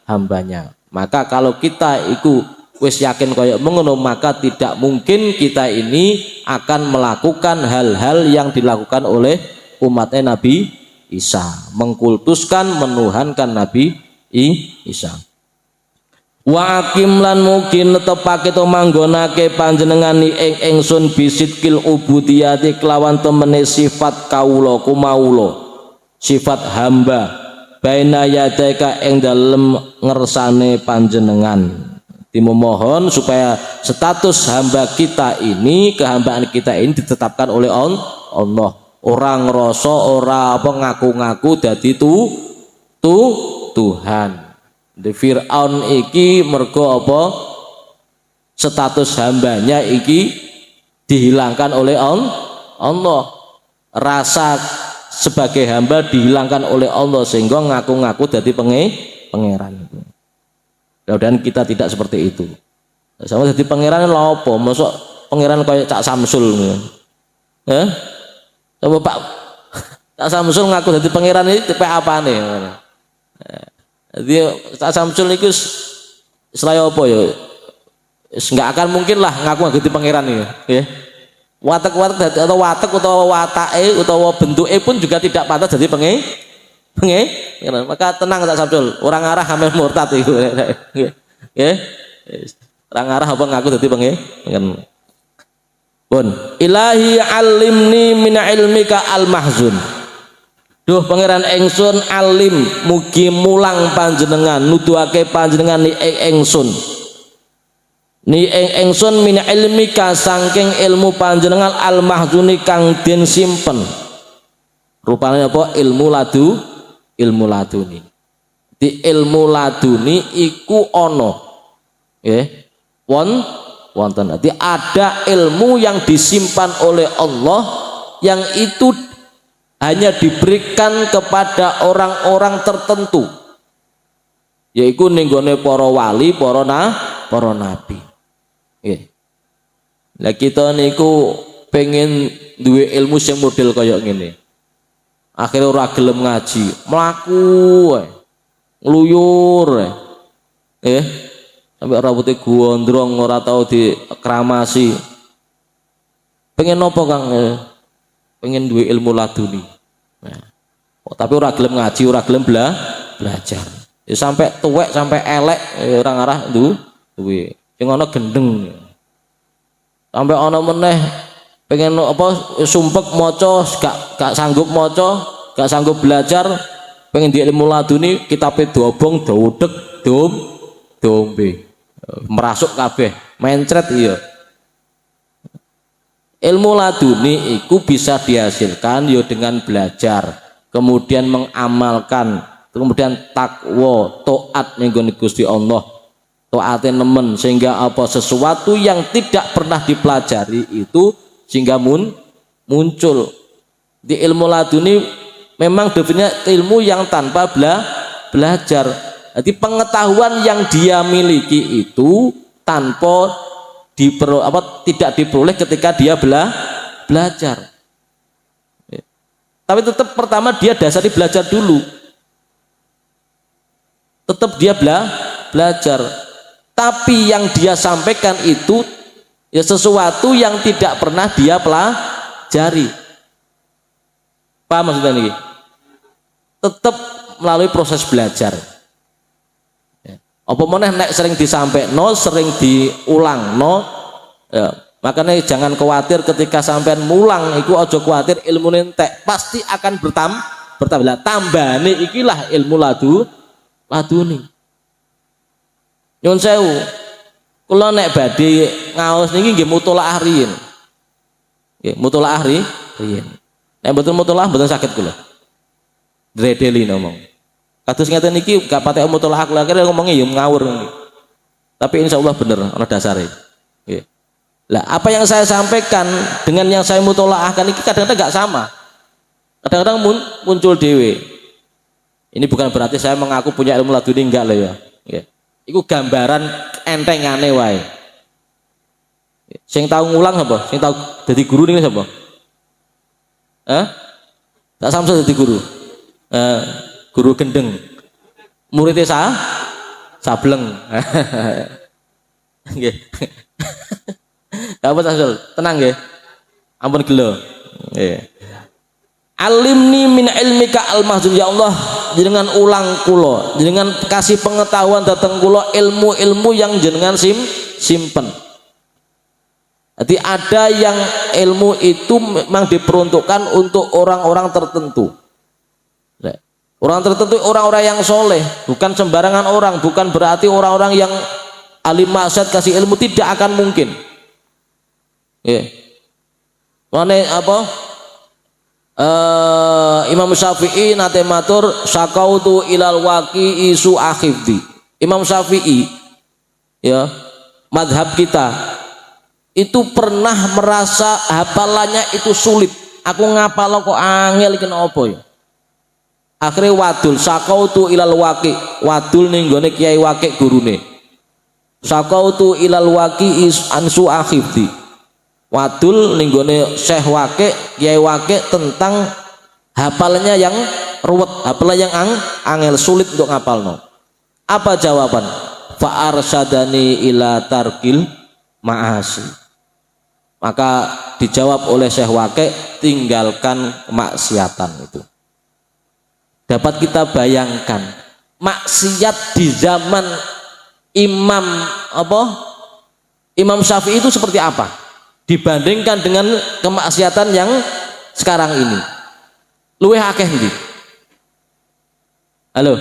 hambanya. Maka kalau kita iku wis yakin kaya mengono, maka tidak mungkin kita ini akan melakukan hal-hal yang dilakukan oleh umatnya Nabi Isa, mengkultuskan, menuhankan Nabi Isa. Wa akim lan mugi netepake to manggonake panjenengan ing ingsun bisidkil ubudiyati kelawan temene sifat kawula kumawula, sifat hamba baina yadaika ing dalem ngersane panjenengan. Dimohon supaya status hamba kita ini, kehambaan kita ini ditetapkan oleh Allah. Orang ngerasa ora apa ngaku-ngaku dadi Tuhan. Di Fir'aun iki mergo apa status hambanya iki dihilangkan oleh Allah. Rasa sebagai hamba dihilangkan oleh Allah sehingga ngaku-ngaku dadi pangeran. Dan kita tidak seperti itu. Sama dadi pangeran lha apa? Mosok pangeran kaya Cak Samsul. Coba Pak Cak Samsul ngaku dadi pangeran ini tipe apane? Jadi Cak Samsul itu selaya apa ya? Enggak akan mungkin lah ngaku dadi pangeran ya. Watek-watek atau watek utawa watake utawa bentuke pun juga tidak pantas jadi pangeran. Maka tenang Cak Samsul, orang arah hamil murtad itu. Nggih. Orang arah apa ngaku dadi pangeran. Pun Ilahi alimni min ilmika al-mahzun. Duh pangeran ingsun alim mugi mulang panjenengan nuduhake panjenengan ni ingsun. Ni ingsun min ilmika saking ilmu panjenengan al-mahzuni kang den simpen. Rupane apa? Ilmu laduni. Di ilmu laduni iku ana. Nggih. Wonten. Jadi ada ilmu yang disimpan oleh Allah yang itu hanya diberikan kepada orang-orang tertentu, yaitu ninggone para wali, para nabi. Lah kita niku pengen duwe ilmu sing model kaya ngene. Akhirnya ora gelem ngaji, mlaku ngluyur. Sampai rambutnya gondrong, ora tau dikramasi. Pengen apa Kang? Pengen duwe ilmu laduni. Tapi ora gelem ngaji, ora gelem belajar. Ya sampai tuwek, sampai elek ora ngarah duwe. Sing ana gendeng. Sampai ana meneh pengen apa sumpek maca, gak sanggup maca, gak sanggup belajar, pengen di ilmu laduni kitabe dobong, dawudeg, dombe. Merasuk kabeh, mencret iya. Ilmu laduni itu bisa dihasilkan yo dengan belajar, kemudian mengamalkan, kemudian takwa, taat ning Gusti Allah, taatin nemen sehingga apa sesuatu yang tidak pernah dipelajari itu sehingga muncul. Di ilmu laduni memang definisinya ilmu yang tanpa belajar. Jadi pengetahuan yang dia miliki itu tanpa tidak diperoleh ketika dia belajar. Tapi tetap pertama dia dasari belajar dulu. Tetap dia belajar. Tapi yang dia sampaikan itu ya sesuatu yang tidak pernah dia pelajari. Paham maksudnya ini? Tetap melalui proses belajar. Apa meneh nek sering disampaikan, sering diulangno, ya, makanya jangan khawatir ketika sampean mulang iku aja khawatir ilmu entek, pasti akan bertambah. Tambane ikilah ilmu laduni. Nyun sewu, kula nek badhe ngaos niki nggih mutolaah riyin. Nggih, mutolaah riyin. Nek mboten mutolaah mboten saged kula. Dredeli ngomong. Kados ngeten niki gak patek mutolaah akhirnya ngomongnya ya ngawur. Tapi insyaallah bener ana dasare. Nggih. Lah apa yang saya sampaikan dengan yang saya mutolaahkan ini kadang-kadang gak sama. Kadang-kadang muncul dewe. Ini bukan berarti saya mengaku punya ilmu laduni enggak loh ya. Nggih. Iku gambaran entengane wae. Sing tau ngulang sapa? Sing tau dadi guru niku sapa? Tak Samsul dadi guru. Guru gendeng. Muridnya sableng. Nggih. Apa Samsul? Tenang nggih. Ampun gelo. Nggih. Alimni min ilmika al-mahzun, ya Allah, jenengan ulang kula, jenengan kasih pengetahuan datang kula ilmu-ilmu yang jenengan simpen. Jadi ada yang ilmu itu memang diperuntukkan untuk orang-orang tertentu. Orang tertentu, orang-orang yang soleh, bukan sembarangan orang, bukan berarti orang-orang yang alim maksad kasih ilmu, tidak akan mungkin. Mana apa? Imam Syafi'i nate matur syakautu ilal waqi isu akhifdi. Imam Syafi'i ya, madhab kita itu pernah merasa hafalannya itu sulit. Aku ngapal kok angel iki apa ya? Akhirnya wadul syakautu ilal waqi, wadul ning gone Kiai Waqi gurune. Syakautu ilal waqi isu akhifdi. Wadul ninggone Syekh Waqi, Kiai Waqi tentang hafalannya yang ruwet, hafalan yang angel, sulit untuk ngapalno. Apa jawaban? Fa arsyadani ila tarkil ma'asi. Maka dijawab oleh Syekh Waqi, tinggalkan kemaksiatan itu. Dapat kita bayangkan maksiat di zaman Imam Syafi'i itu seperti apa dibandingkan dengan kemaksiatan yang sekarang ini. Luwih akeh ndi? Halo.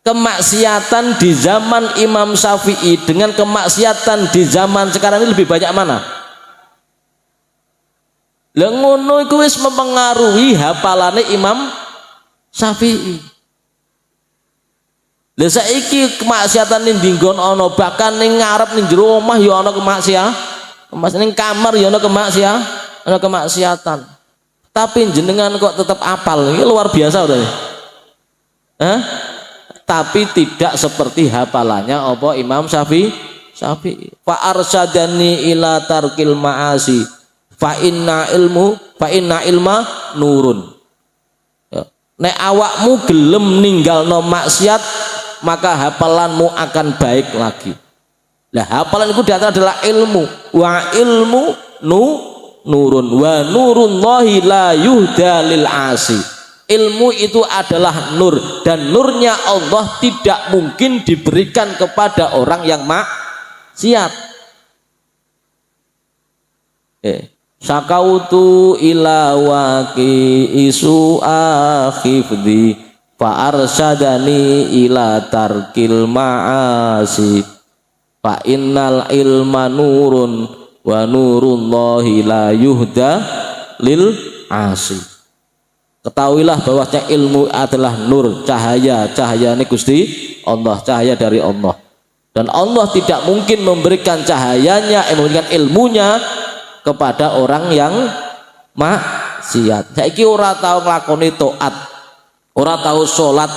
Kemaksiatan di zaman Imam Syafi'i dengan kemaksiatan di zaman sekarang ini lebih banyak mana? Lah ngono iku wis mempengaruhi hafalane Imam Syafi'i. Lah saiki kemaksiatan ning dinggon ana, bahkan ning ngarep ning jero omah ya ana kemaksiatan. Ning kamar ya ana kemaksiatan. Tapi jenengan kok tetap apal. Ini luar biasa udah. Tapi tidak seperti hafalannya apa Imam Syafi'i. Fa arsyadani ila tarkil ma'asi. Fa inna ilma nurun. Nek awakmu gelem ninggalno maksiat, maka hafalanmu akan baik lagi. Nah, hafalan itu diantara adalah ilmu. Wa ilmu nurun wa nurullahi la yuhda lil asi. Ilmu itu adalah nur, dan nurnya Allah tidak mungkin diberikan kepada orang yang maksiat. Sakautu ila waqi isu akhifdi fa arsyadani ila tarkil ma'asi. Fa innal ilma nurun wa nurullahi la yuhda lil asi. Ketahuilah bahwasanya ilmu adalah nur, cahaya ini Gusti Allah, cahaya dari Allah, dan Allah tidak mungkin memberikan cahayanya, memberikan ilmunya kepada orang yang maksiat. Saiki ora tau nglakoni taat, ora tau salat,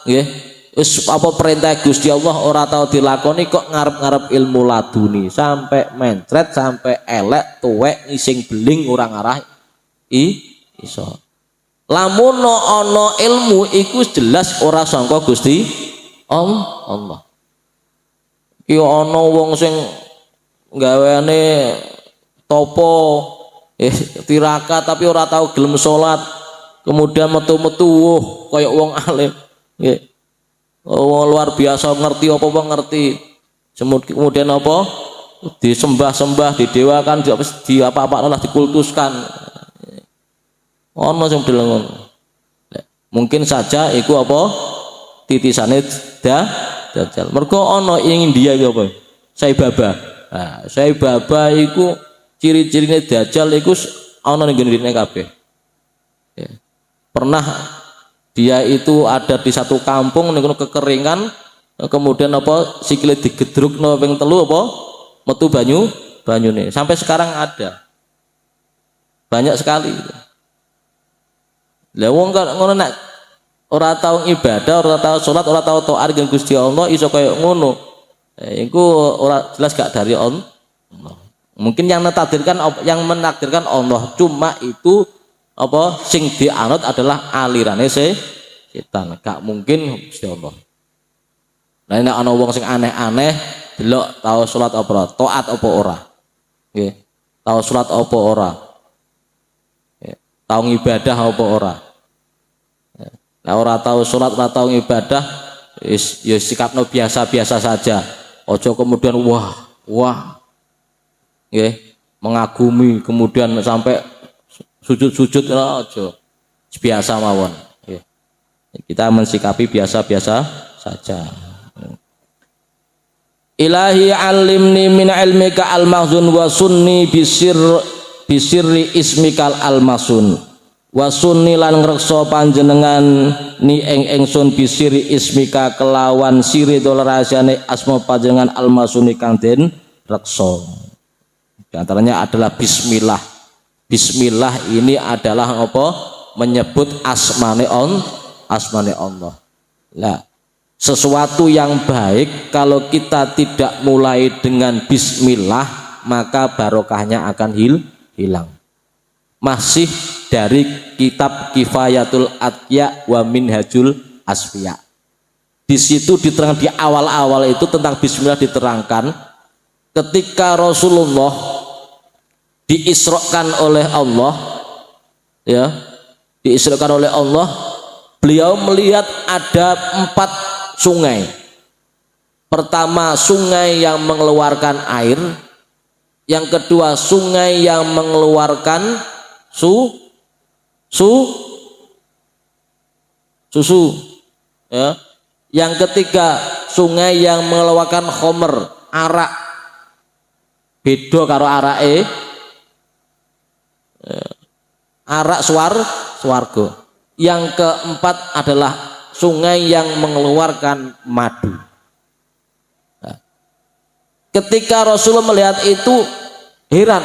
nggih. Wis apa perintah Gusti Allah ora tau dilakoni, kok ngarep-ngarep ilmu laduni sampai mencret, sampai elek, tuwek, ngising beling ora ngarah iso. Lamun ana ilmu iku jelas ora sangka Gusti Allah. Iki ana wong sing gaweane topo tirakat tapi ora tau gelem salat, kemudian metu-metu kaya wong alim. Nggih. Luar biasa, ngerti apa ngerti. Kemudian apa? Disembah-sembah, didewakan, di apa-apa lah dikultuskan. Ono sing deleng. Mungkin saja iku apa? Titisane dajjal. Mergo ono ing India iku apa? Sai Baba. Nah, Sai Baba iku ciri-cirine dajjal iku ono ning ngene kabeh. Pernah dia itu ada di satu kampung ning kekeringan, kemudian apa sikile digedrukno ping 3 apa metu banyune. Sampai sekarang ada. Banyak sekali. Lah wong ngono nek ora tau ibadah, ora tau salat, ora tau taat dengan Gusti Allah iso kaya ngono. Iku ora jelas gak dari Allah. Mungkin yang menakdirkan Allah, cuma itu apa sing dianut adalah alirane setan. Gak mungkin Gusti Allah. Nah nek ana wong sing aneh-aneh delok tau salat apa ora, taat apa ora. Nggih. Tau salat apa ora. Tau ibadah apa ora. Nah ora tau salat, ora tau ibadah, ya sikapno biasa-biasa saja. Ojo kemudian wah. Nggih, mengagumi kemudian sampai sujud-sujud ojo. Biasa mawon. Nggih. Kita mensikapi biasa-biasa saja. Ilahi alimni min ilmika al-mahzun wa sunni bisirri ismikal al-masun wa sunni lan ngrekso panjenengan ni ingsun bisirri ismika kelawan siri tolerasiane asma panjenengan al-masuni kang den reksa. Di antaranya adalah bismillah. Bismillah ini adalah apa? Menyebut asmane Allah. Lah sesuatu yang baik kalau kita tidak mulai dengan bismillah maka barokahnya akan hilang. Masih dari kitab Kifayatul Atqiya wa Minhajul Asfiya. Di situ diterangkan di awal-awal itu tentang bismillah diterangkan ketika Rasulullah diisrokan oleh Allah ya, diisrokan oleh Allah, beliau melihat ada 4 sungai. Pertama sungai yang mengeluarkan air, yang kedua sungai yang mengeluarkan susu ya. Yang ketiga sungai yang mengeluarkan khomer, arak. Beda karo arake arak swarga. Yang keempat adalah sungai yang mengeluarkan madu. Nah, ketika Rasulullah melihat itu heran,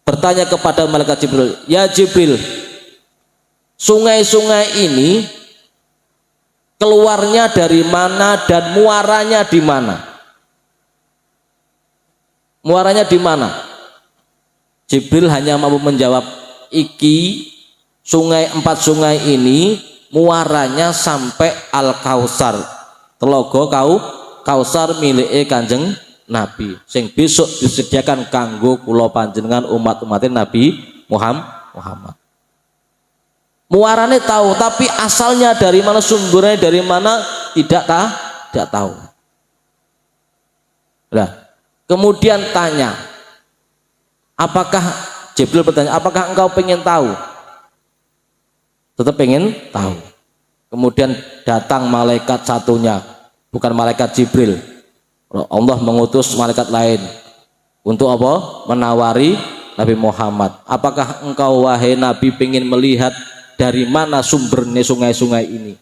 bertanya kepada malaikat Jibril, ya Jibril, sungai-sungai ini keluarnya dari mana dan muaranya di mana? Muaranya di mana? Jibril hanya mampu menjawab, iki sungai 4 sungai ini muaranya sampai Al-Kausar, telaga Kausar milike Kanjeng Nabi sing besok disediakan kanggo kula panjenengan umat-umatin Nabi Muhammad. Muarane tahu, tapi asalnya dari mana, sumbernya dari mana tidak tahu. Nah, kemudian tanya, Jibril bertanya, apakah engkau pengen tahu? Tetap pengen tahu. Kemudian datang malaikat satunya, bukan malaikat Jibril. Allah mengutus malaikat lain untuk apa? Menawari Nabi Muhammad. Apakah engkau wahai Nabi pengen melihat dari mana sumbernya sungai-sungai ini?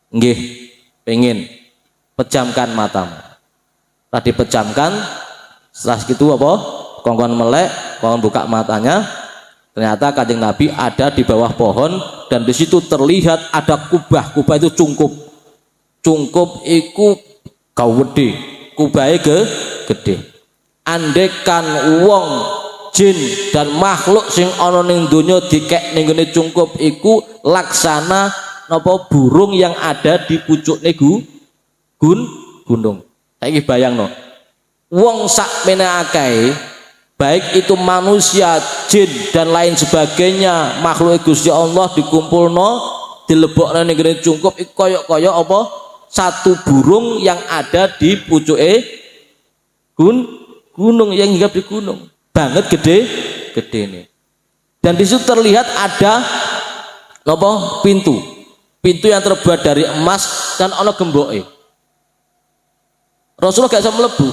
Nggih, pengen. Pejamkan matamu. Tadi pejamkan, setelah itu apa? Kongkon melek, kongkon buka matanya. Ternyata Kanjeng Nabi ada di bawah pohon dan di situ terlihat ada kubah. Kubah itu cungkup. Cungkup iku gede, kubahe gede. Andekan wong, jin dan makhluk sing ana ning donya dikek ning ngene cungkup iku laksana napa burung yang ada di pucukne gunung. Saiki bayangno. Wong sak mene akeh, baik itu manusia, jin dan lain sebagainya, makhluk Gusti Allah dikumpulno, dilebokno ning ngene cungkup iku kaya apa? Satu burung yang ada di pucuke gunung, yang hinggap di gunung. Banget gede ini. Dan di situ terlihat ada apa? Pintu yang terbuat dari emas dan ana gemboke. Rasulullah gak bisa mlebu.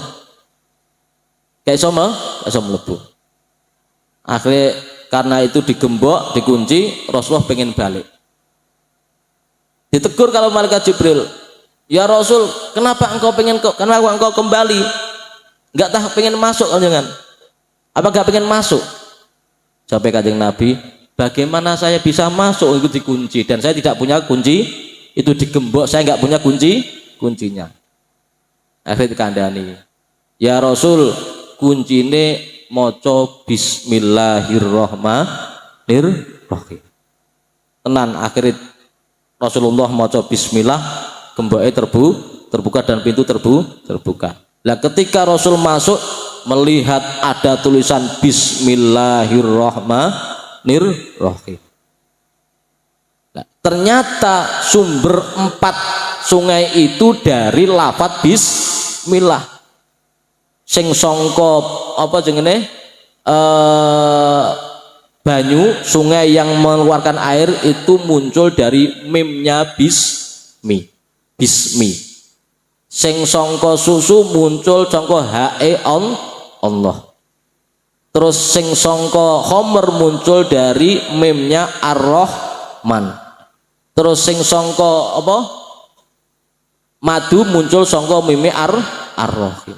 Gak bisa mlebu. Akhirnya karena itu digembok, dikunci, Rasulullah pengen balik. Ditegur kalau malaikat Jibril, ya Rasul, kenapa engkau kembali? Enggak tahu pengen masuk kan jangan? Apa enggak pengen masuk? Sampai Kanjeng Nabi, Bagaimana saya bisa masuk? Itu dikunci dan saya tidak punya kunci. Itu digembok, saya nggak punya kuncinya. Akhirnya dikandani. Ya Rasul, kuncine maca bismillahirrahmanirrahim. Tenan akhirnya Rasulullah maca bismillah, gemboknya terbuka dan pintu terbuka. Lah ketika Rasul masuk melihat ada tulisan bismillahirrahmanirrahim. Nah, ternyata sumber 4 sungai itu dari lafadz bismillah. Sing sangka apa jenenge banyu sungai yang mengeluarkan air itu muncul dari mimnya bismi. Sing sangka susu muncul sangka hae Allah. Terus sing sangka khomer muncul dari mimnya ar-rahman. Terus sing sangka apa? Madu muncul sangka mime ar-rahim.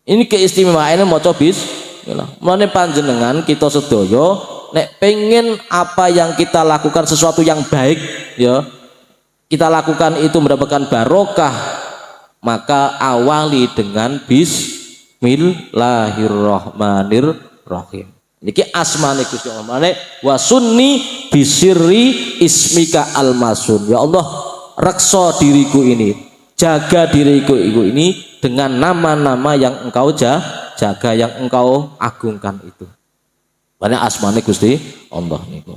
Ini keistimewaannya maca bismillah. Mulane panjenengan kita sedaya nek pengen apa yang kita lakukan sesuatu yang baik ya, kita lakukan itu mendapatkan barokah, maka awali dengan bismillahirrahmanirrahim. Niki asmane Gusti Allah. Mane wasunni bisirri ismika almasun. Ya Allah, reksa diriku ini, jaga diriku ini dengan nama-nama yang engkau jaga, yang engkau agungkan itu. Mane asmane Gusti Allah niku.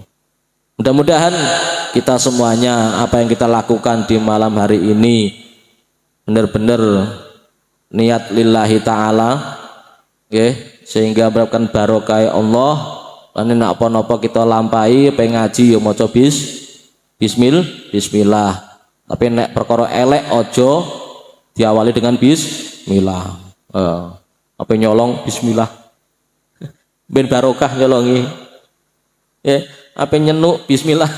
Mudah-mudahan kita semuanya apa yang kita lakukan di malam hari ini benar-benar niat lillahi ta'ala nggih, sehingga mendapatkan barokah Allah. Lan nek apa-apa kita lampahi pengaji ya maca bismillah. Tapi nek perkara elek aja diawali dengan bismillah. Apa nyolong bismillah. Ben barokah nyolongi. Ya, apa nyenuk bismillah.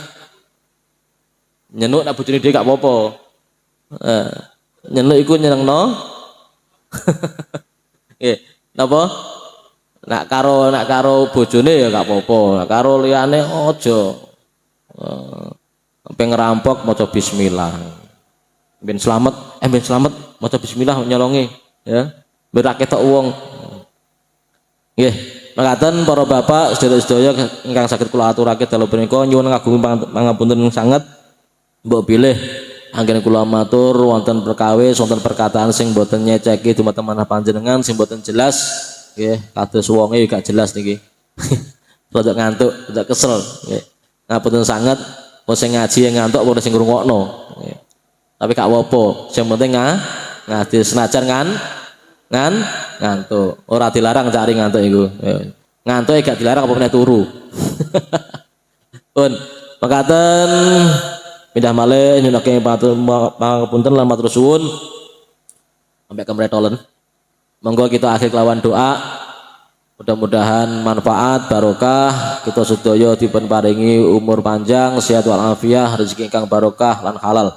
Nyenuk nak bojone dhewe gak apa-apa. Nyenuk iku nyenengno. Nggih, napa? Nak karo bojone ya gak apa-apa, nak karo liyane aja. Sampai ngerampok maca bismillah. Ben selamat maca bismillah nyolongi ya. Ben ra ketok wong. Nggih, mekaten para bapak sedaya-sedaya ingkang saged kula aturake dalu punika nyuwun ngagungi pangapunten sanget. Mbok bilih anggen kula matur wonten perkawis wonten perkataan sing boten nyeceki dumateng manah panjenengan sing boten jelas. Nggih, kados wonge gak jelas niki. Rada ngantuk, rada kesel, nggih. Ngapunten sanget, wong sing ngaji ngantuk apa sing ngrungokno. Nggih. Tapi gak apa-apa, sing penting ngaji senajan ngantuk. Ora dilarang cari ngantuk iku. Ngantuk gak dilarang apa meneh turu. Pun, mekaten pindah malih nyunake pangapunten lan matur suwun. Sampai kemretolen. Monggo kita akhir kelawan doa. Mudah-mudahan manfaat barokah kita sedaya dipun paringi umur panjang, sehat walafiat, rezeki ingkang barokah lan halal.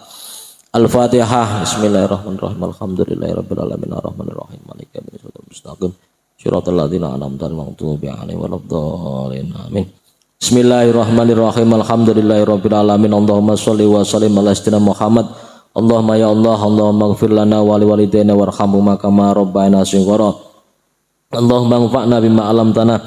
Al-Fatihah. Bismillahirrahmanirrahim. Alhamdulillahirabbil alamin arrahmanirrahim maliki yaumiddin mustaqim siratal ladzina an'amta 'alaihim ghairil maghdubi waladdallin. Amin. Bismillahirrahmanirrahim. Alhamdulillahirabbil alamin. Allahumma shalli wa sallim ala sayyidina Muhammad. Allahumma ya Allah, Allahumma ighfir lana wa liwalidayna warhamhuma kama rabbayana shighara. Allahumma anfa'na bima 'allamtana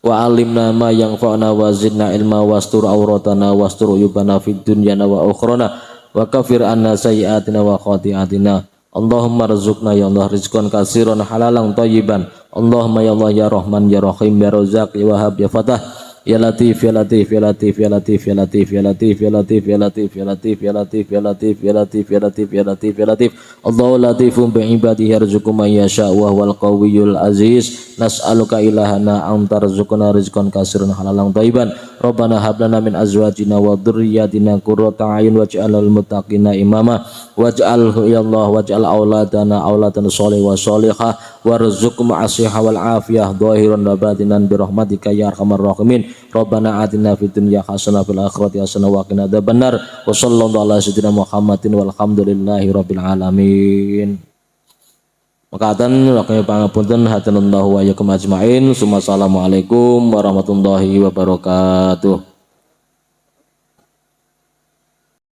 wa 'allimna ma yanfa'una wa zidna ilma wastur auratana wastur uyubana fid dunyana wa ukhrana wa kafir anna sayyi'atina wa khati'atina. Allahumma rizqna ya Allah rizqan katsiran halalan thayyiban. Allahumma ya Allah ya Rahman ya Rahim ya Razzaq ya Wahhab ya Fatah ya Latif ya Latif ya Latif ya Latif ya Latif ya Latif ya Latif ya Latif ya Latif ya Latif ya Latif ya Latif ya Latif ya Latif ya Latif. Allahu latifun bi ibadihi yarzuqu man yasha wa huwal qawiyyul aziz. Nas'aluka ilahana an tarzuqna rizqan katsiran halalan thayyiban. Rabbana hab lana min azwajina wa dhurriyyatina qurrata a'yun waj'alna lil muttaqina imama waj'alhu ya Allah waj'al auladana aulatan sholih wa sholihah warzuq ma'asihah wal afiyah dhahiran wa batinan bi rahmatika ya arhamar rahimin. Rabbana atina fid dunya hasanah fil akhirati hasanah wa qina adzabannar. Wa sallallahu ala sayyidina Muhammadin walhamdulillahi rabbil alamin. Makaten wakil pangapunten hadanallahu wa iyyakum ajmain. Assalamualaikum warahmatullahi wabarakatuh.